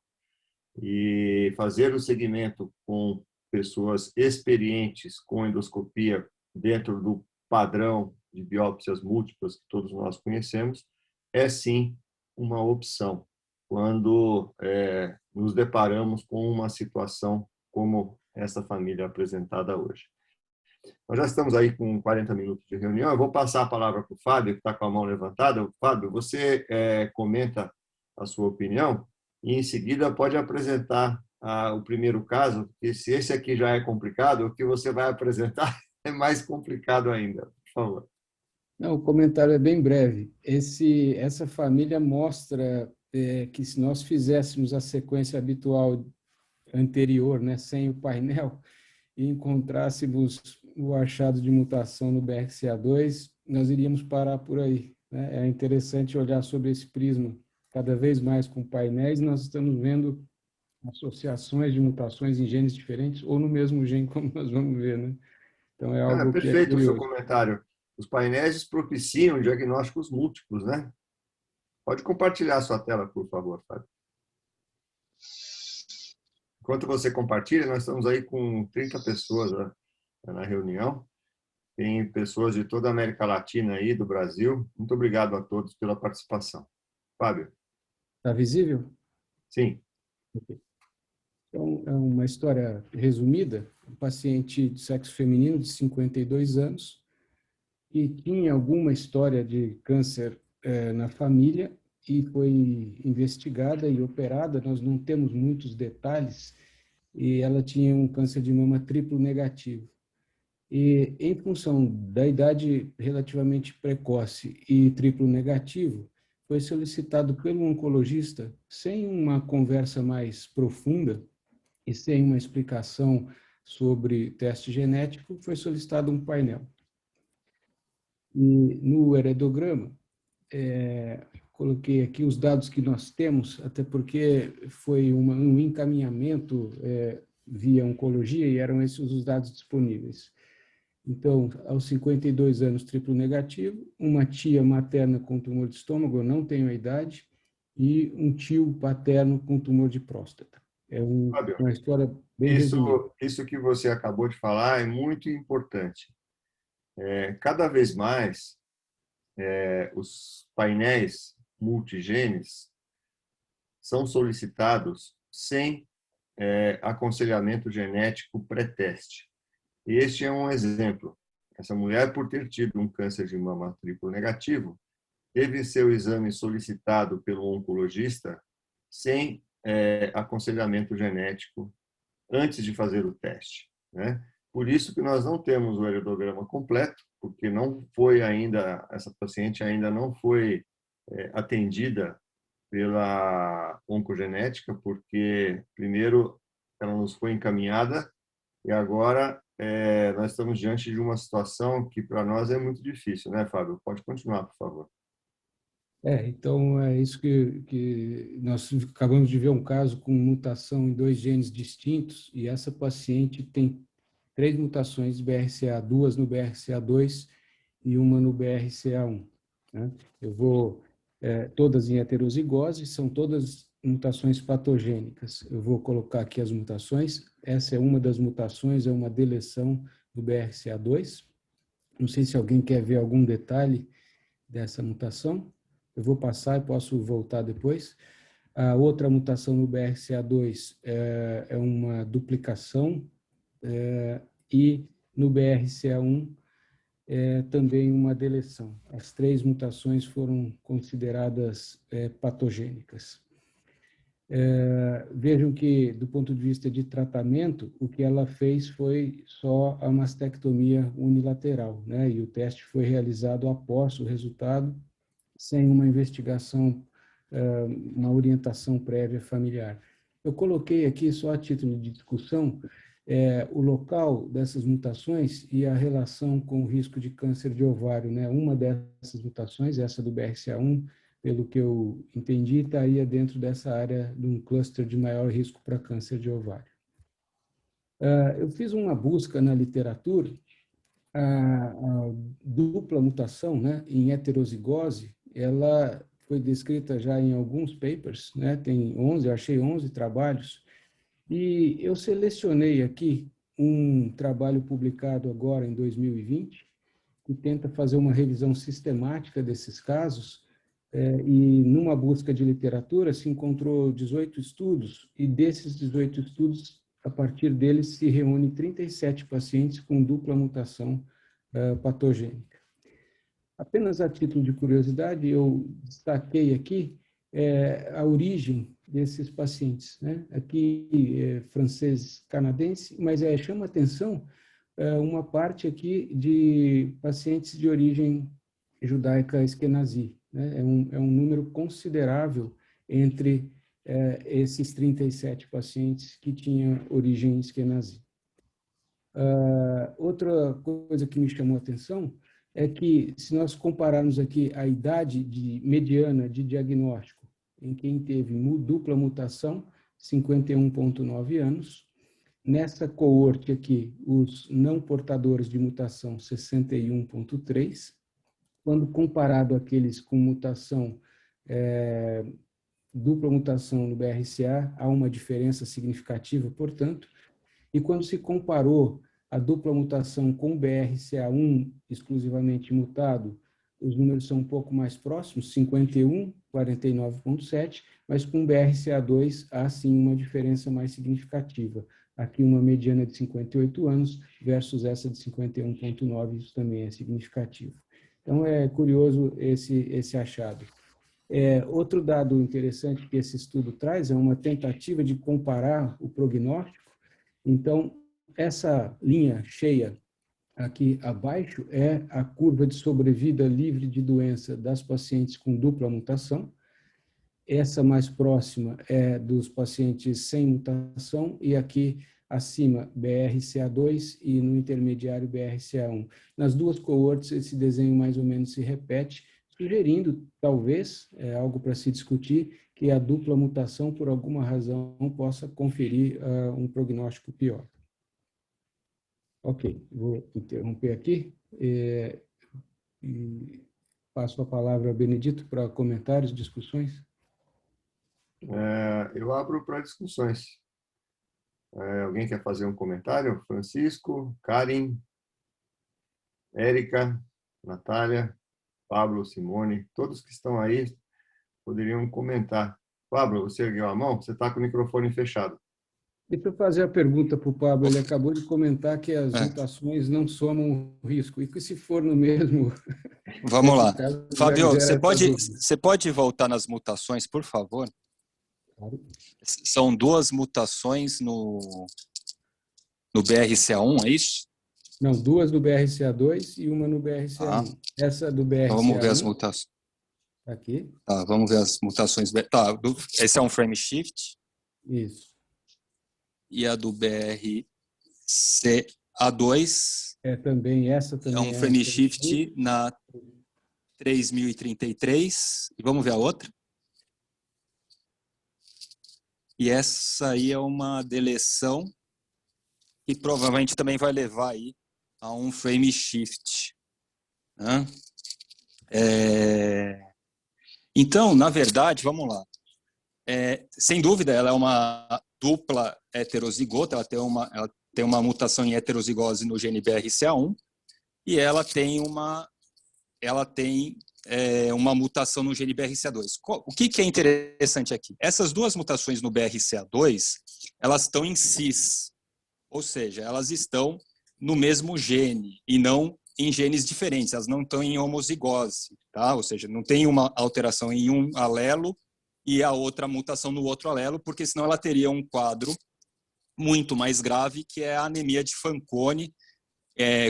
E fazer o segmento com pessoas experientes com endoscopia dentro do padrão de biópsias múltiplas que todos nós conhecemos é sim uma opção quando nos deparamos com uma situação como essa família apresentada hoje. Nós já estamos aí com 40 minutos de reunião. Eu vou passar a palavra para o Fábio, que está com a mão levantada. Fábio, você comenta a sua opinião e, em seguida, pode apresentar o primeiro caso, porque se esse aqui já é complicado, o que você vai apresentar é mais complicado ainda. Por favor. Não, o comentário é bem breve. Essa família mostra que se nós fizéssemos a sequência habitual anterior, né, sem o painel, e encontrássemos o achado de mutação no BRCA2, nós iríamos parar por aí, né? É interessante olhar sobre esse prisma. Cada vez mais com painéis, nós estamos vendo associações de mutações em genes diferentes ou no mesmo gene, como nós vamos ver, né? Então é algo perfeito que é o seu comentário. Os painéis propiciam diagnósticos múltiplos, né? Pode compartilhar a sua tela, por favor, Fábio. Enquanto você compartilha, nós estamos aí com 30 pessoas na reunião. Tem pessoas de toda a América Latina aí, do Brasil. Muito obrigado a todos pela participação. Fábio. Está visível? Sim. Então, é uma história resumida. Um paciente de sexo feminino de 52 anos que tinha alguma história de câncer na família e foi investigada e operada. Nós não temos muitos detalhes, e ela tinha um câncer de mama triplo negativo. E, em função da idade relativamente precoce e triplo negativo, foi solicitado pelo oncologista, sem uma conversa mais profunda e sem uma explicação sobre teste genético, foi solicitado um painel. E no heredograma, coloquei aqui os dados que nós temos, até porque foi um encaminhamento via oncologia e eram esses os dados disponíveis. Então, aos 52 anos, triplo negativo, uma tia materna com tumor de estômago, eu não tenho a idade, e um tio paterno com tumor de próstata. É Fábio, uma história bem resumida. isso que você acabou de falar é muito importante. Cada vez mais, os painéis multigenes são solicitados sem aconselhamento genético pré-teste. Este é um exemplo. Essa mulher, por ter tido um câncer de mama triplo negativo, teve seu exame solicitado pelo oncologista sem aconselhamento genético antes de fazer o teste, né? Por isso que nós não temos o heredograma completo, porque não foi ainda, essa paciente ainda não foi atendida pela oncogenética, porque primeiro ela nos foi encaminhada e agora nós estamos diante de uma situação que para nós é muito difícil, né, Fábio? Pode continuar, por favor. Então, é isso que nós acabamos de ver um caso com mutação em 2 genes distintos, e essa paciente tem 3 mutações de BRCA, 2 no BRCA2 e uma no BRCA1. Né? Eu vou, todas em heterozigose, são todas mutações patogênicas. Eu vou colocar aqui as mutações. Essa é uma das mutações, é uma deleção do BRCA2. Não sei se alguém quer ver algum detalhe dessa mutação. Eu vou passar e posso voltar depois. A outra mutação no BRCA2 é uma duplicação, e no BRCA1 também uma deleção. As 3 mutações foram consideradas patogênicas. Vejam que, do ponto de vista de tratamento, o que ela fez foi só a mastectomia unilateral, né? E o teste foi realizado após o resultado, sem uma investigação, uma orientação prévia familiar. Eu coloquei aqui, só a título de discussão, o local dessas mutações e a relação com o risco de câncer de ovário, né? Uma dessas mutações, essa do BRCA1, pelo que eu entendi, estaria dentro dessa área de um cluster de maior risco para câncer de ovário. Eu fiz uma busca na literatura, a dupla mutação, né, em heterozigose, ela foi descrita já em alguns papers, né, tem 11, eu achei 11 trabalhos, e eu selecionei aqui um trabalho publicado agora em 2020, que tenta fazer uma revisão sistemática desses casos, e numa busca de literatura se encontrou 18 estudos, e desses 18 estudos, a partir deles se reúne 37 pacientes com dupla mutação patogênica. Apenas a título de curiosidade, eu destaquei aqui a origem desses pacientes, né? Aqui francês-canadense, mas chama atenção uma parte aqui de pacientes de origem judaica esquenazi, né? É um número considerável entre esses 37 pacientes que tinham origem esquenazi. Outra coisa que me chamou a atenção é que, se nós compararmos aqui a idade mediana de diagnóstico em quem teve dupla mutação, 51,9 anos, nessa coorte aqui, os não portadores de mutação, 61,3, quando comparado àqueles com mutação, dupla mutação no BRCA, há uma diferença significativa, portanto, e quando se comparou a dupla mutação com o BRCA1 exclusivamente mutado, os números são um pouco mais próximos, 51, 49,7, mas com o BRCA2 há sim uma diferença mais significativa. Aqui uma mediana de 58 anos versus essa de 51,9, isso também é significativo. Então é curioso esse achado. Outro dado interessante que esse estudo traz é uma tentativa de comparar o prognóstico. Então, essa linha cheia aqui abaixo é a curva de sobrevida livre de doença das pacientes com dupla mutação. Essa mais próxima é dos pacientes sem mutação e aqui acima BRCA2 e no intermediário BRCA1. Nas duas coortes esse desenho mais ou menos se repete, sugerindo, talvez, algo para se discutir, que a dupla mutação, por alguma razão, possa conferir um prognóstico pior. Ok, vou interromper aqui e passo a palavra a Benedito para comentários, discussões. Eu abro para discussões. Alguém quer fazer um comentário? Francisco, Karen, Érica, Natália, Pablo, Simone, todos que estão aí poderiam comentar. Pablo, você ergueu a mão? Você está com o microfone fechado. Deixa eu fazer a pergunta para o Pablo. Ele acabou de comentar que as mutações não somam o risco. E que se for no mesmo... Vamos lá. Caso, Fábio, você pode voltar nas mutações, por favor? Claro. São duas mutações no BRCA1, é isso? Não, duas no BRCA2 e uma no BRCA1. Essa do BRCA1... Então, vamos ver as mutações. Aqui. Tá, vamos ver as mutações. Tá, esse é um frame shift. Isso. E a do BRCA2 também essa também é um frame shift na 3033. E vamos ver a outra. E essa aí é uma deleção que provavelmente também vai levar aí a um frame shift. Né? Então, na verdade, vamos lá. Sem dúvida, ela é uma dupla heterozigota, ela tem uma mutação em heterozigose no gene BRCA1 e ela tem uma mutação no gene BRCA2. O que é interessante aqui? Essas duas mutações no BRCA2, elas estão em cis, ou seja, elas estão no mesmo gene e não em genes diferentes, elas não estão em homozigose, tá? Ou seja, não tem uma alteração em um alelo e a outra mutação no outro alelo, porque senão ela teria um quadro muito mais grave, que é a anemia de Fanconi,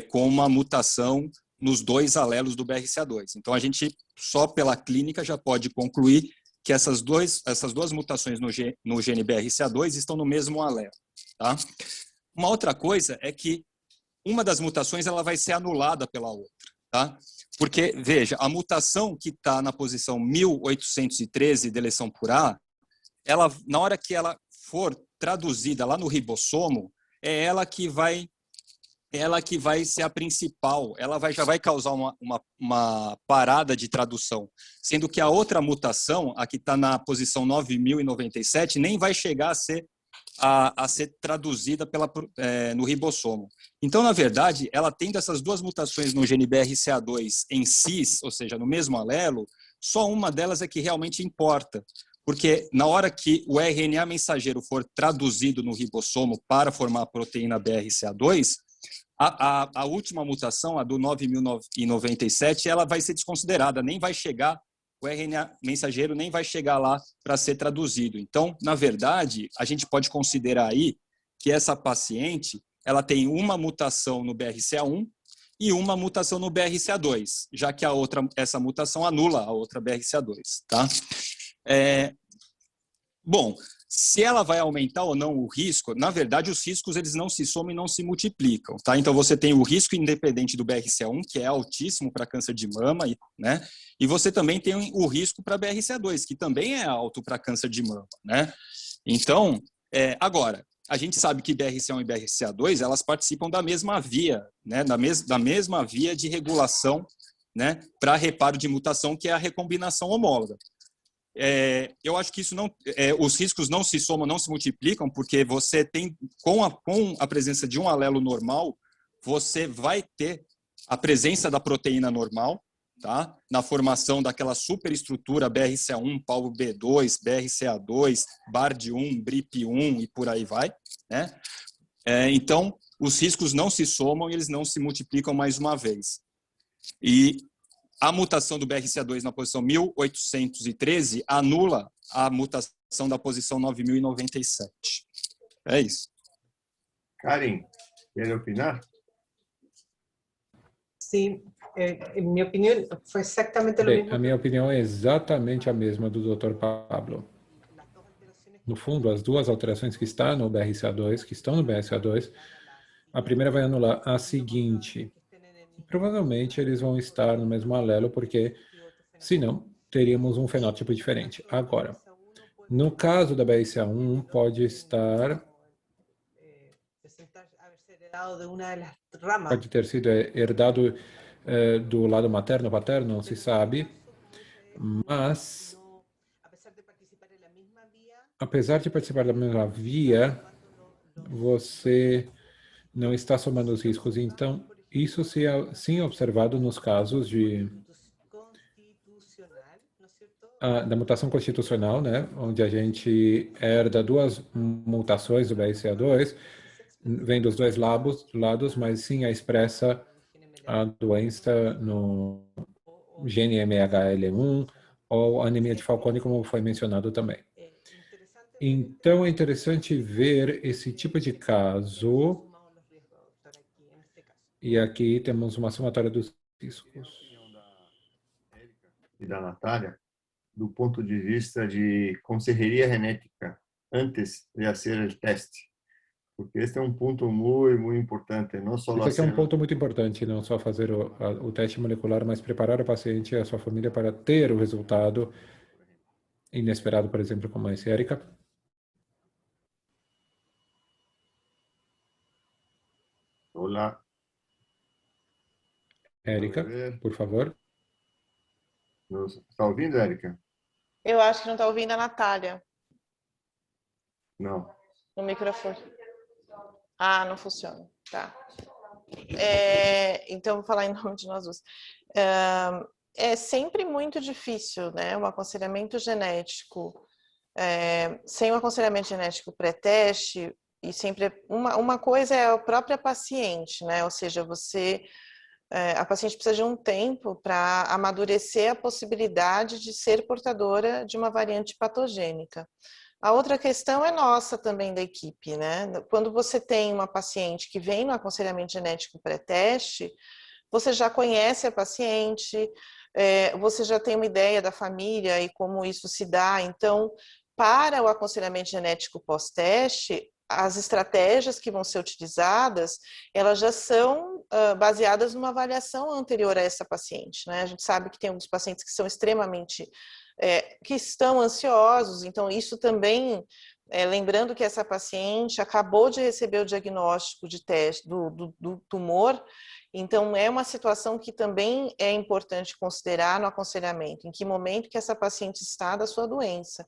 com uma mutação nos dois alelos do BRCA2. Então, a gente, só pela clínica, já pode concluir que essas duas mutações no gene BRCA2 estão no mesmo alelo. Tá? Uma outra coisa é que uma das mutações ela vai ser anulada pela outra. Tá? Porque, veja, a mutação que está na posição 1813, deleção por A, na hora que ela for traduzida lá no ribossomo, é ela que vai ser a principal, já vai causar uma parada de tradução, sendo que a outra mutação, a que está na posição 9097, nem vai chegar a ser traduzida no ribossomo. Então, na verdade, ela tendo essas duas mutações no gene BRCA2 em cis, ou seja, no mesmo alelo, só uma delas é que realmente importa, porque na hora que o RNA mensageiro for traduzido no ribossomo para formar a proteína BRCA2, a última mutação, a do 9097, ela vai ser desconsiderada, nem vai chegar, o RNA mensageiro nem vai chegar lá para ser traduzido. Então, na verdade, a gente pode considerar aí que essa paciente, ela tem uma mutação no BRCA1 e uma mutação no BRCA2, já que essa mutação anula a outra BRCA2, tá? Bom, se ela vai aumentar ou não o risco, na verdade, os riscos eles não se somam e não se multiplicam, tá? Então, você tem o risco independente do BRCA1, que é altíssimo para câncer de mama, né? E você também tem o risco para BRCA2, que também é alto para câncer de mama, né? Então, agora, a gente sabe que BRCA1 e BRCA2, elas participam da mesma via, né? Da mesma via de regulação, né? Para reparo de mutação, que é a recombinação homóloga. Eu acho que isso os riscos não se somam, não se multiplicam, porque você tem, com a presença de um alelo normal, você vai ter a presença da proteína normal, tá? Na formação daquela superestrutura BRCA1, PALB2, BRCA2, BARD1, BRIP1 e por aí vai, né? Então, os riscos não se somam e eles não se multiplicam mais uma vez. E a mutação do BRCA2 na posição 1813 anula a mutação da posição 9097. É isso. Karen, quer opinar? Sim, minha opinião foi exatamente o mesmo. A minha opinião é exatamente a mesma do Dr. Pablo. No fundo, as duas alterações que estão no BRCA2, a primeira vai anular a seguinte. Provavelmente eles vão estar no mesmo alelo, porque senão teríamos um fenótipo diferente. Agora, no caso da BRCA1, pode estar Pode ter sido herdado do lado materno, paterno, não se sabe, mas apesar de participar da mesma via, você não está somando os riscos. Então, isso sim é observado nos casos da mutação constitucional, né, onde a gente herda duas mutações do BRCA2, vem dos dois lados, mas sim expressa a doença no gene MHL1 ou anemia de Fanconi, como foi mencionado também. Então, é interessante ver esse tipo de caso. E aqui temos uma somatória dos riscos. E da Natália, do ponto de vista de consejería genética, antes de fazer o teste. Porque esse é um ponto muito importante. Não só Esse aqui é um ponto muito importante, não só fazer o teste molecular, mas preparar o paciente e a sua família para ter o resultado inesperado, por exemplo, como esse. Érica? Olá. Érica, por favor. Está ouvindo, Érica? Eu acho que não está ouvindo a Natália. Não. No microfone. Ah, não funciona. Tá. Então, vou falar em nome de nós duas. É sempre muito difícil, né? Um aconselhamento genético. Sem um aconselhamento genético pré-teste, e sempre uma coisa é a própria paciente, né? Ou seja, a paciente precisa de um tempo para amadurecer a possibilidade de ser portadora de uma variante patogênica. A outra questão é nossa também da equipe, né? Quando você tem uma paciente que vem no aconselhamento genético pré-teste, você já conhece a paciente, você já tem uma ideia da família e como isso se dá. Então, para o aconselhamento genético pós-teste, as estratégias que vão ser utilizadas, elas já são baseadas numa avaliação anterior a essa paciente, né? A gente sabe que tem alguns pacientes que são extremamente, que estão ansiosos, então isso também, lembrando que essa paciente acabou de receber o diagnóstico de teste do tumor, então é uma situação que também é importante considerar no aconselhamento, em que momento que essa paciente está da sua doença.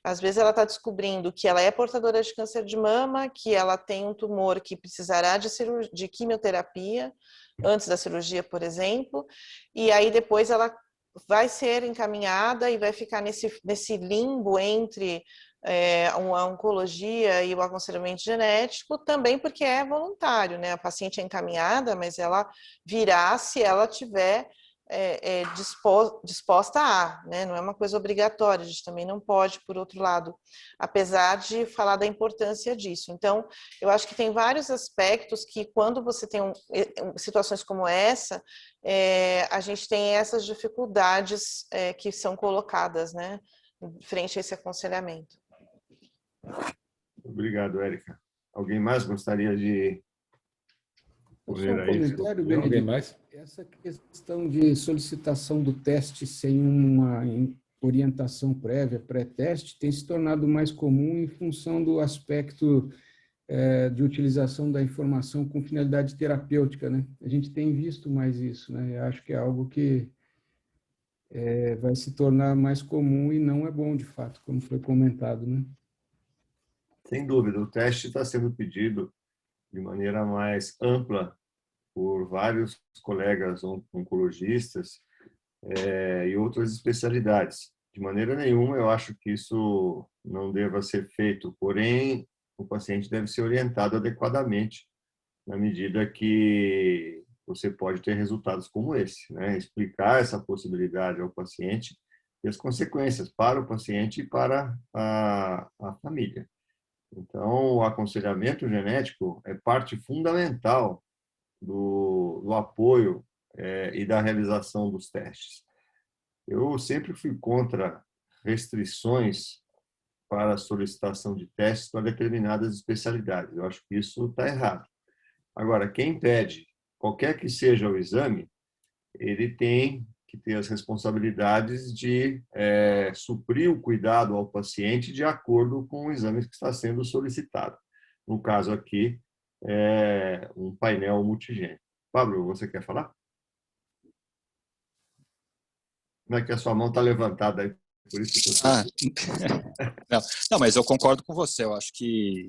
Às vezes ela está descobrindo que ela é portadora de câncer de mama, que ela tem um tumor que precisará de quimioterapia antes da cirurgia, por exemplo, e aí depois ela vai ser encaminhada e vai ficar nesse limbo entre a oncologia e o aconselhamento genético, também porque é voluntário, né? A paciente é encaminhada, mas ela virá se ela tiver disposta a, né? Não é uma coisa obrigatória, a gente também não pode, por outro lado, apesar de falar da importância disso. Então, eu acho que tem vários aspectos que, quando você tem situações como essa, a gente tem essas dificuldades que são colocadas, né, frente a esse aconselhamento. Obrigado, Érica. Alguém mais gostaria de... Alguém mais? Essa questão de solicitação do teste sem uma orientação prévia, pré-teste, tem se tornado mais comum em função do aspecto de utilização da informação com finalidade terapêutica, né? A gente tem visto mais isso, né? Eu acho que é algo que vai se tornar mais comum e não é bom, de fato, como foi comentado, né? Sem dúvida, o teste está sendo pedido de maneira mais ampla por vários colegas oncologistas e outras especialidades. De maneira nenhuma, eu acho que isso não deva ser feito, porém, o paciente deve ser orientado adequadamente, na medida que você pode ter resultados como esse, né? Explicar essa possibilidade ao paciente e as consequências para o paciente e para a família. Então, o aconselhamento genético é parte fundamental do apoio e da realização dos testes. Eu sempre fui contra restrições para a solicitação de testes para determinadas especialidades. Eu acho que isso está errado. Agora, quem pede, qualquer que seja o exame, ele tem que ter as responsabilidades de suprir o cuidado ao paciente de acordo com o exame que está sendo solicitado. No caso aqui, um painel multigênico. Pablo, você quer falar? Não é que a sua mão está levantada aí, por isso que eu não, mas eu concordo com você. Eu acho que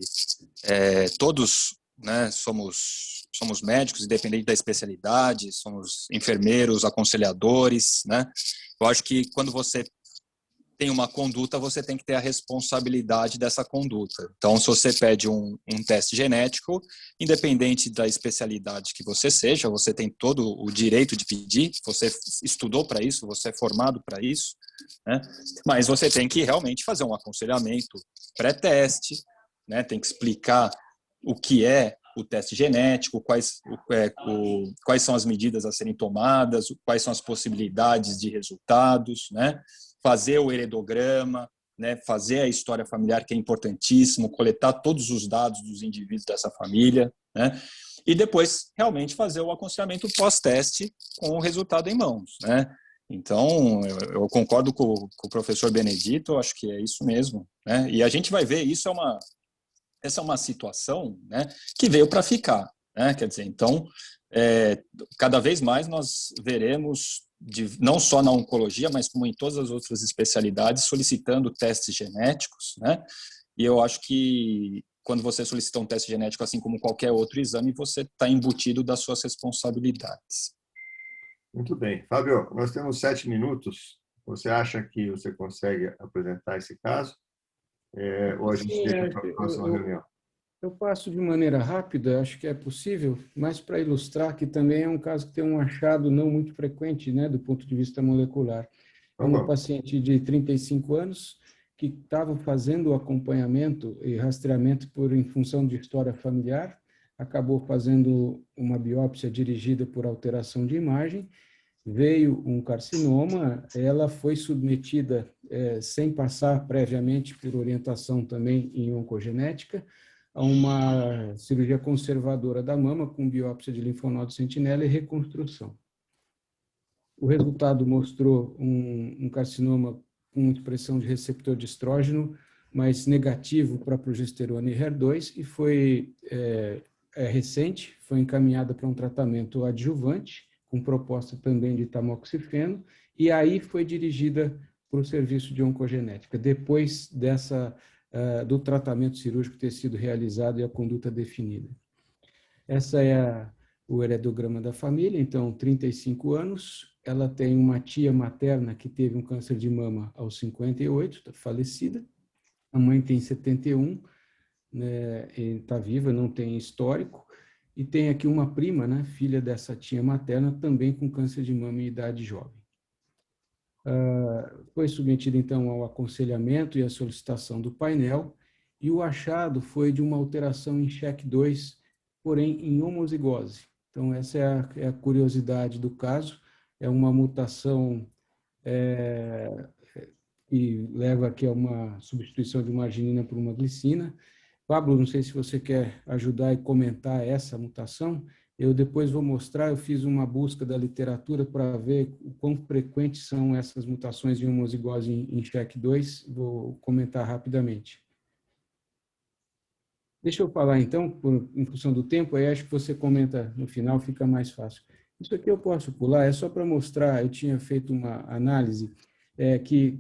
todos, né, somos médicos, independente da especialidade, somos enfermeiros, aconselhadores, né? Eu acho que quando você tem uma conduta, você tem que ter a responsabilidade dessa conduta. Então, se você pede um teste genético, independente da especialidade que você seja, você tem todo o direito de pedir, você estudou para isso, você é formado para isso, né? Mas você tem que realmente fazer um aconselhamento pré-teste, né? Tem que explicar o que é o teste genético, quais são as medidas a serem tomadas, quais são as possibilidades de resultados, né? Fazer o heredograma, né? Fazer a história familiar, que é importantíssimo, coletar todos os dados dos indivíduos dessa família, né? E depois realmente fazer o aconselhamento pós-teste com o resultado em mãos, né? Então, eu concordo com o professor Benedito, eu acho que é isso mesmo, né? E a gente vai ver, essa é uma situação, né, que veio para ficar, né? Quer dizer, então, cada vez mais nós veremos, não só na oncologia, mas como em todas as outras especialidades, solicitando testes genéticos, né? E eu acho que quando você solicita um teste genético, assim como qualquer outro exame, você está embutido das suas responsabilidades. Muito bem. Fábio, nós temos 7 minutos. Você acha que você consegue apresentar esse caso? Ou a gente deixa para a próxima reunião? Eu passo de maneira rápida, acho que é possível, mas para ilustrar que também é um caso que tem um achado não muito frequente, né, do ponto de vista molecular. É uma paciente de 35 anos que estava fazendo o acompanhamento e rastreamento em função de história familiar, acabou fazendo uma biópsia dirigida por alteração de imagem, veio um carcinoma, ela foi submetida, sem passar previamente por orientação também em oncogenética, a uma cirurgia conservadora da mama com biópsia de linfonodo sentinela e reconstrução. O resultado mostrou um carcinoma com expressão de receptor de estrógeno, mas negativo para progesterona e HER2, e foi recente, foi encaminhada para um tratamento adjuvante, com proposta também de tamoxifeno, e aí foi dirigida para o serviço de oncogenética, depois do tratamento cirúrgico ter sido realizado e a conduta definida. Essa é o heredograma da família, então, 35 anos, ela tem uma tia materna que teve um câncer de mama aos 58, está falecida, a mãe tem 71, né, está viva, não tem histórico, e tem aqui uma prima, né, filha dessa tia materna, também com câncer de mama em idade jovem. Foi submetida, então, ao aconselhamento e à solicitação do painel, e o achado foi de uma alteração em SHEC2, porém em homozigose. Então, essa é a curiosidade do caso, é uma mutação que leva aqui a uma substituição de uma arginina por uma glicina. Pablo, não sei se você quer ajudar e comentar essa mutação. Eu depois vou mostrar, eu fiz uma busca da literatura para ver o quão frequentes são essas mutações de homozigose em SHEC2, vou comentar rapidamente. Deixa eu falar então, em função do tempo, aí acho que você comenta no final, fica mais fácil. Isso aqui eu posso pular, é só para mostrar, eu tinha feito uma análise, que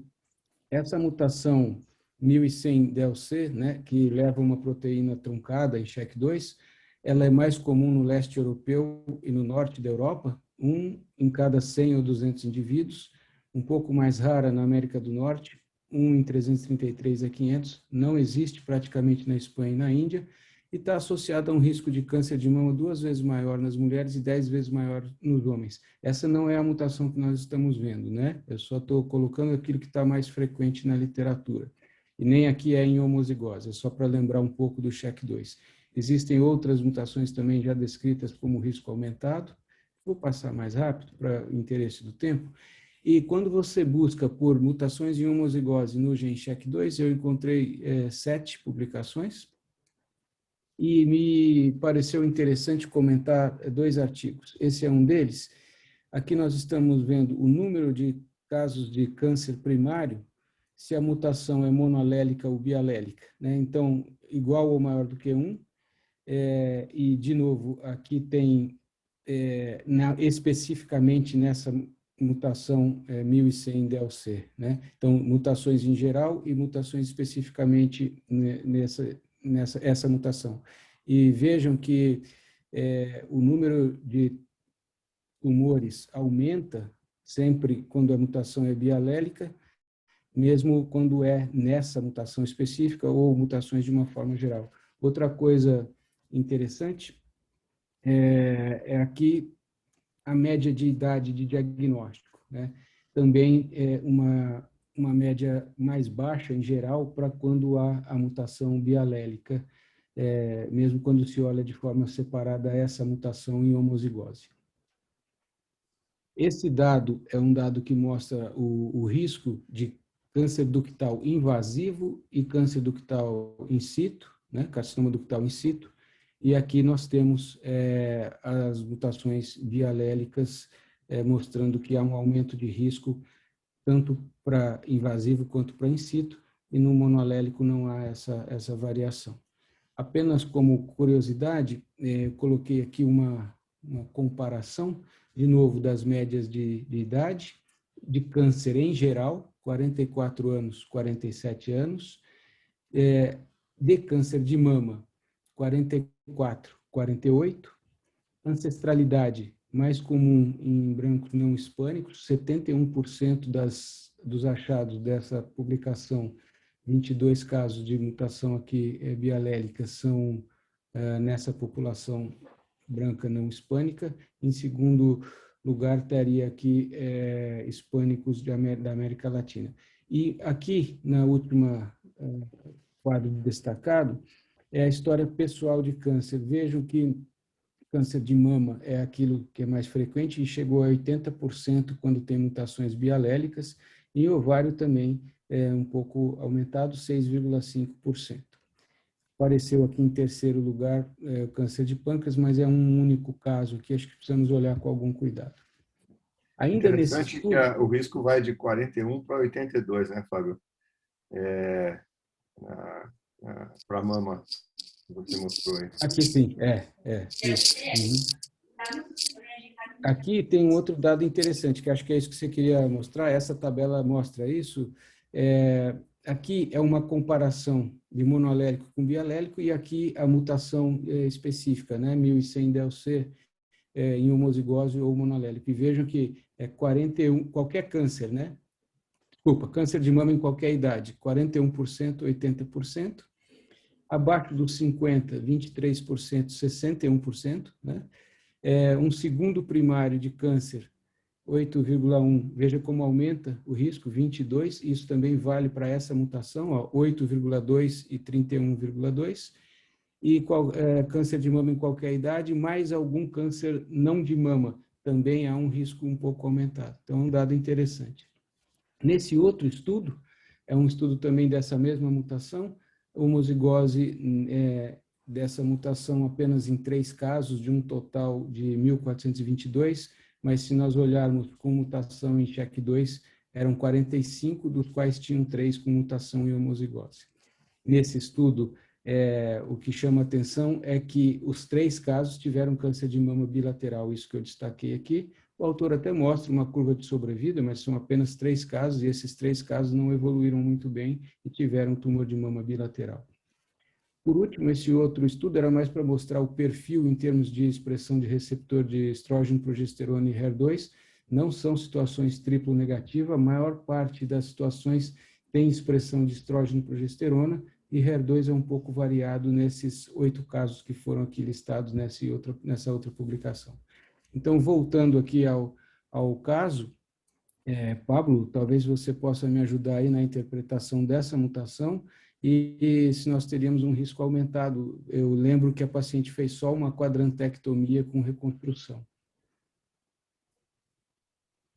essa mutação 1100-DLC, né, que leva uma proteína truncada em SHEC2, ela é mais comum no leste europeu e no norte da Europa, 1 em cada 100 ou 200 indivíduos, um pouco mais rara na América do Norte, 1 em 333 a 500, não existe praticamente na Espanha e na Índia, e está associada a um risco de câncer de mama 2 vezes maior nas mulheres e 10 vezes maior nos homens. Essa não é a mutação que nós estamos vendo, né? Eu só estou colocando aquilo que está mais frequente na literatura. E nem aqui é em homozigose, é só para lembrar um pouco do SHEC2. Existem outras mutações também já descritas como risco aumentado. Vou passar mais rápido para o interesse do tempo. E quando você busca por mutações em homozigose no gene SHEC2, eu encontrei 7 publicações e me pareceu interessante comentar 2 artigos. Esse é um deles. Aqui nós estamos vendo o número de casos de câncer primário, se a mutação é monoalélica ou bialélica, né? Então, igual ou maior do que 1, E, de novo, aqui tem, especificamente nessa mutação 1100 del-C, né? Então, mutações em geral e mutações especificamente essa mutação. E vejam que o número de tumores aumenta sempre quando a mutação é bialélica, mesmo quando é nessa mutação específica ou mutações de uma forma geral. Outra coisa interessante aqui a média de idade de diagnóstico, né? Também é uma média mais baixa, em geral, para quando há a mutação bialélica, mesmo quando se olha de forma separada essa mutação em homozigose. Esse dado é um dado que mostra o risco de câncer ductal invasivo e câncer ductal in situ, né? Carcinoma ductal in situ. E aqui nós temos as mutações bialélicas mostrando que há um aumento de risco tanto para invasivo quanto para in situ, e no monoalélico não há essa variação. Apenas como curiosidade, coloquei aqui uma comparação, de novo, das médias de idade, de câncer em geral, 44 anos, 47 anos, de câncer de mama, 44, 48, ancestralidade mais comum em brancos não hispânicos, 71% dos achados dessa publicação, 22 casos de mutação aqui bialélica são nessa população branca não hispânica. Em segundo lugar, estaria aqui hispânicos da América Latina. E aqui, na última quadro destacado, é a história pessoal de câncer. Vejam que câncer de mama é aquilo que é mais frequente e chegou a 80% quando tem mutações bialélicas, e ovário também é um pouco aumentado, 6,5%. Apareceu aqui em terceiro lugar o câncer de pâncreas, mas é um único caso aqui, acho que precisamos olhar com algum cuidado. Ainda nesse estudo, que o risco vai de 41 para 82, né, Fábio? Para mama, que você mostrou aí. Aqui sim, isso. Uhum. Aqui tem um outro dado interessante, que acho que é isso que você queria mostrar, essa tabela mostra isso. Aqui é uma comparação de monoalélico com bialélico, e aqui a mutação específica, né, 1100 del-C, em homozigose ou monoalélico. E vejam que 41, qualquer câncer, né? Desculpa, câncer de mama em qualquer idade, 41%, 80%. Abaixo dos 50, 23%, 61%, né? Um segundo primário de câncer, 8,1, veja como aumenta o risco, 22, isso também vale para essa mutação, 8,2 e 31,2, e câncer de mama em qualquer idade, mais algum câncer não de mama, também há um risco um pouco aumentado. Então, é um dado interessante. Nesse outro estudo, é um estudo também dessa mesma mutação, homozigose dessa mutação apenas em 3 casos, de um total de 1.422, mas se nós olharmos com mutação em CHEK2, eram 45, dos quais tinham 3 com mutação em homozigose. Nesse estudo, o que chama atenção é que os 3 casos tiveram câncer de mama bilateral, isso que eu destaquei aqui. O autor até mostra uma curva de sobrevida, mas são apenas 3 casos, e esses 3 casos não evoluíram muito bem e tiveram tumor de mama bilateral. Por último, esse outro estudo era mais para mostrar o perfil em termos de expressão de receptor de estrógeno, progesterona e HER2. Não são situações triplo negativa, a maior parte das situações tem expressão de estrógeno e progesterona, e HER2 é um pouco variado nesses 8 casos que foram aqui listados nessa outra publicação. Então, voltando aqui ao caso, Pablo, talvez você possa me ajudar aí na interpretação dessa mutação e se nós teríamos um risco aumentado. Eu lembro que a paciente fez só uma quadrantectomia com reconstrução.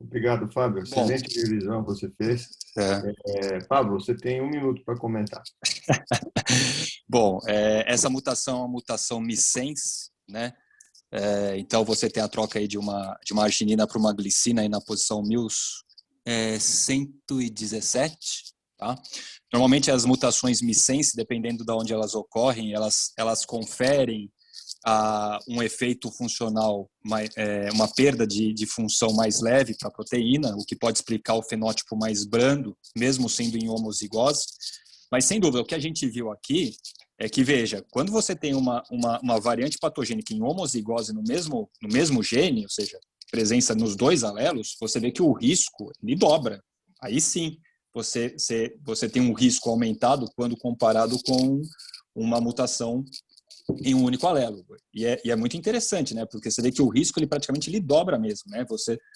Obrigado, Fábio. Excelente revisão você fez. Pablo, você tem 1 minuto para comentar. Bom, essa mutação é uma mutação missense, né? Então, você tem a troca aí de uma arginina para uma glicina aí na posição 1117, Tá? Normalmente as mutações missense, dependendo de onde elas ocorrem, elas conferem um efeito funcional, uma perda de função mais leve para a proteína, o que pode explicar o fenótipo mais brando, mesmo sendo em homozigose. Mas, sem dúvida, o que a gente viu aqui é que, veja, quando você tem uma variante patogênica em homozigose no mesmo gene, ou seja, presença nos 2 alelos, você vê que o risco ele dobra. Aí sim, você tem um risco aumentado quando comparado com uma mutação em um único alelo. E é muito interessante, né? Porque você vê que o risco ele praticamente ele dobra mesmo, né?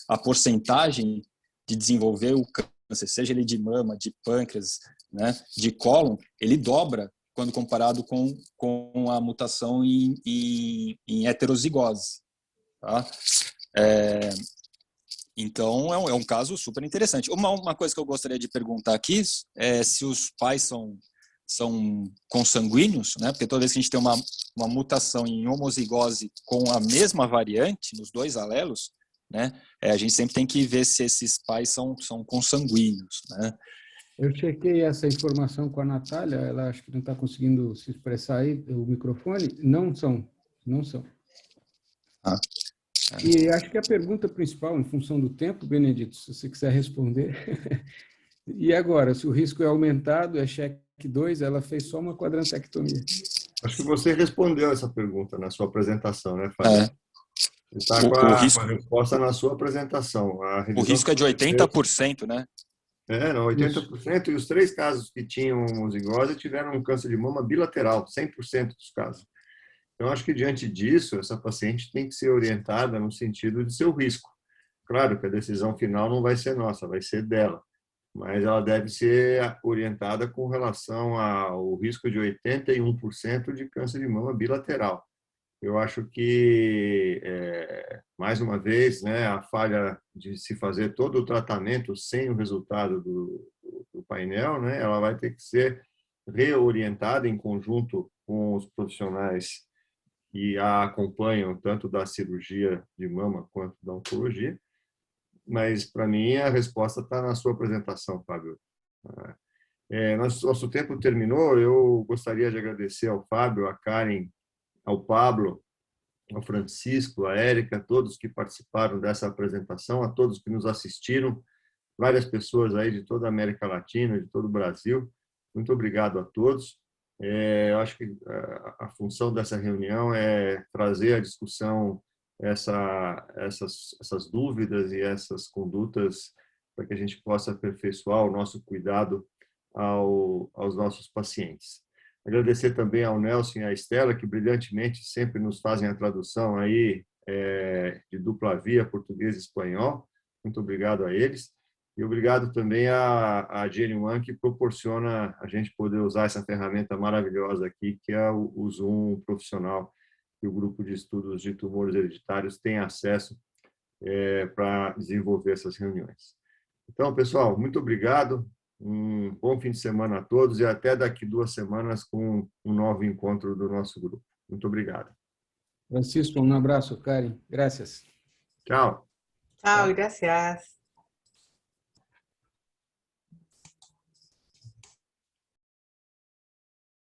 A porcentagem de desenvolver o câncer, seja ele de mama, de pâncreas, né, de cólon, ele dobra quando comparado com a mutação em heterozigose. Tá? Então, é um caso super interessante. Uma coisa que eu gostaria de perguntar aqui é se os pais são consanguíneos, né? Porque toda vez que a gente tem uma mutação em homozigose com a mesma variante, nos 2 alelos, né, a gente sempre tem que ver se esses pais são consanguíneos, né? Eu chequei essa informação com a Natália, ela acho que não está conseguindo se expressar aí, o microfone. Não são. E acho que a pergunta principal, em função do tempo, Benedito, se você quiser responder. E agora, se o risco é aumentado, é cheque 2, ela fez só uma quadrantectomia. Acho que você respondeu essa pergunta na sua apresentação, né, Fábio? Você está com a resposta na sua apresentação. O risco é de 80%, né? Não, 80%. E os 3 casos que tinham homozigose tiveram um câncer de mama bilateral, 100% dos casos. Então, acho que diante disso, essa paciente tem que ser orientada no sentido de seu risco. Claro que a decisão final não vai ser nossa, vai ser dela. Mas ela deve ser orientada com relação ao risco de 81% de câncer de mama bilateral. Eu acho que, mais uma vez, né, a falha de se fazer todo o tratamento sem o resultado do painel, né, ela vai ter que ser reorientada em conjunto com os profissionais que a acompanham, tanto da cirurgia de mama quanto da oncologia. Mas, para mim, a resposta está na sua apresentação, Fábio. Nosso tempo terminou. Eu gostaria de agradecer ao Fábio, à Karen, ao Pablo, ao Francisco, à Érica, todos que participaram dessa apresentação, a todos que nos assistiram, várias pessoas aí de toda a América Latina, de todo o Brasil. Muito obrigado a todos. Eu acho que a função dessa reunião é trazer à discussão essas dúvidas e essas condutas para que a gente possa aperfeiçoar o nosso cuidado aos nossos pacientes. Agradecer também ao Nelson e à Estela, que brilhantemente sempre nos fazem a tradução aí de dupla via, português e espanhol. Muito obrigado a eles. E obrigado também à Gene1, que proporciona a gente poder usar essa ferramenta maravilhosa aqui, que é o Zoom profissional, que o grupo de estudos de tumores hereditários tem acesso para desenvolver essas reuniões. Então, pessoal, muito obrigado. Um bom fim de semana a todos e até daqui 2 semanas com um novo encontro do nosso grupo. Muito obrigado. Francisco, um abraço, Karen. Graças. Tchau. Tchau, gracias.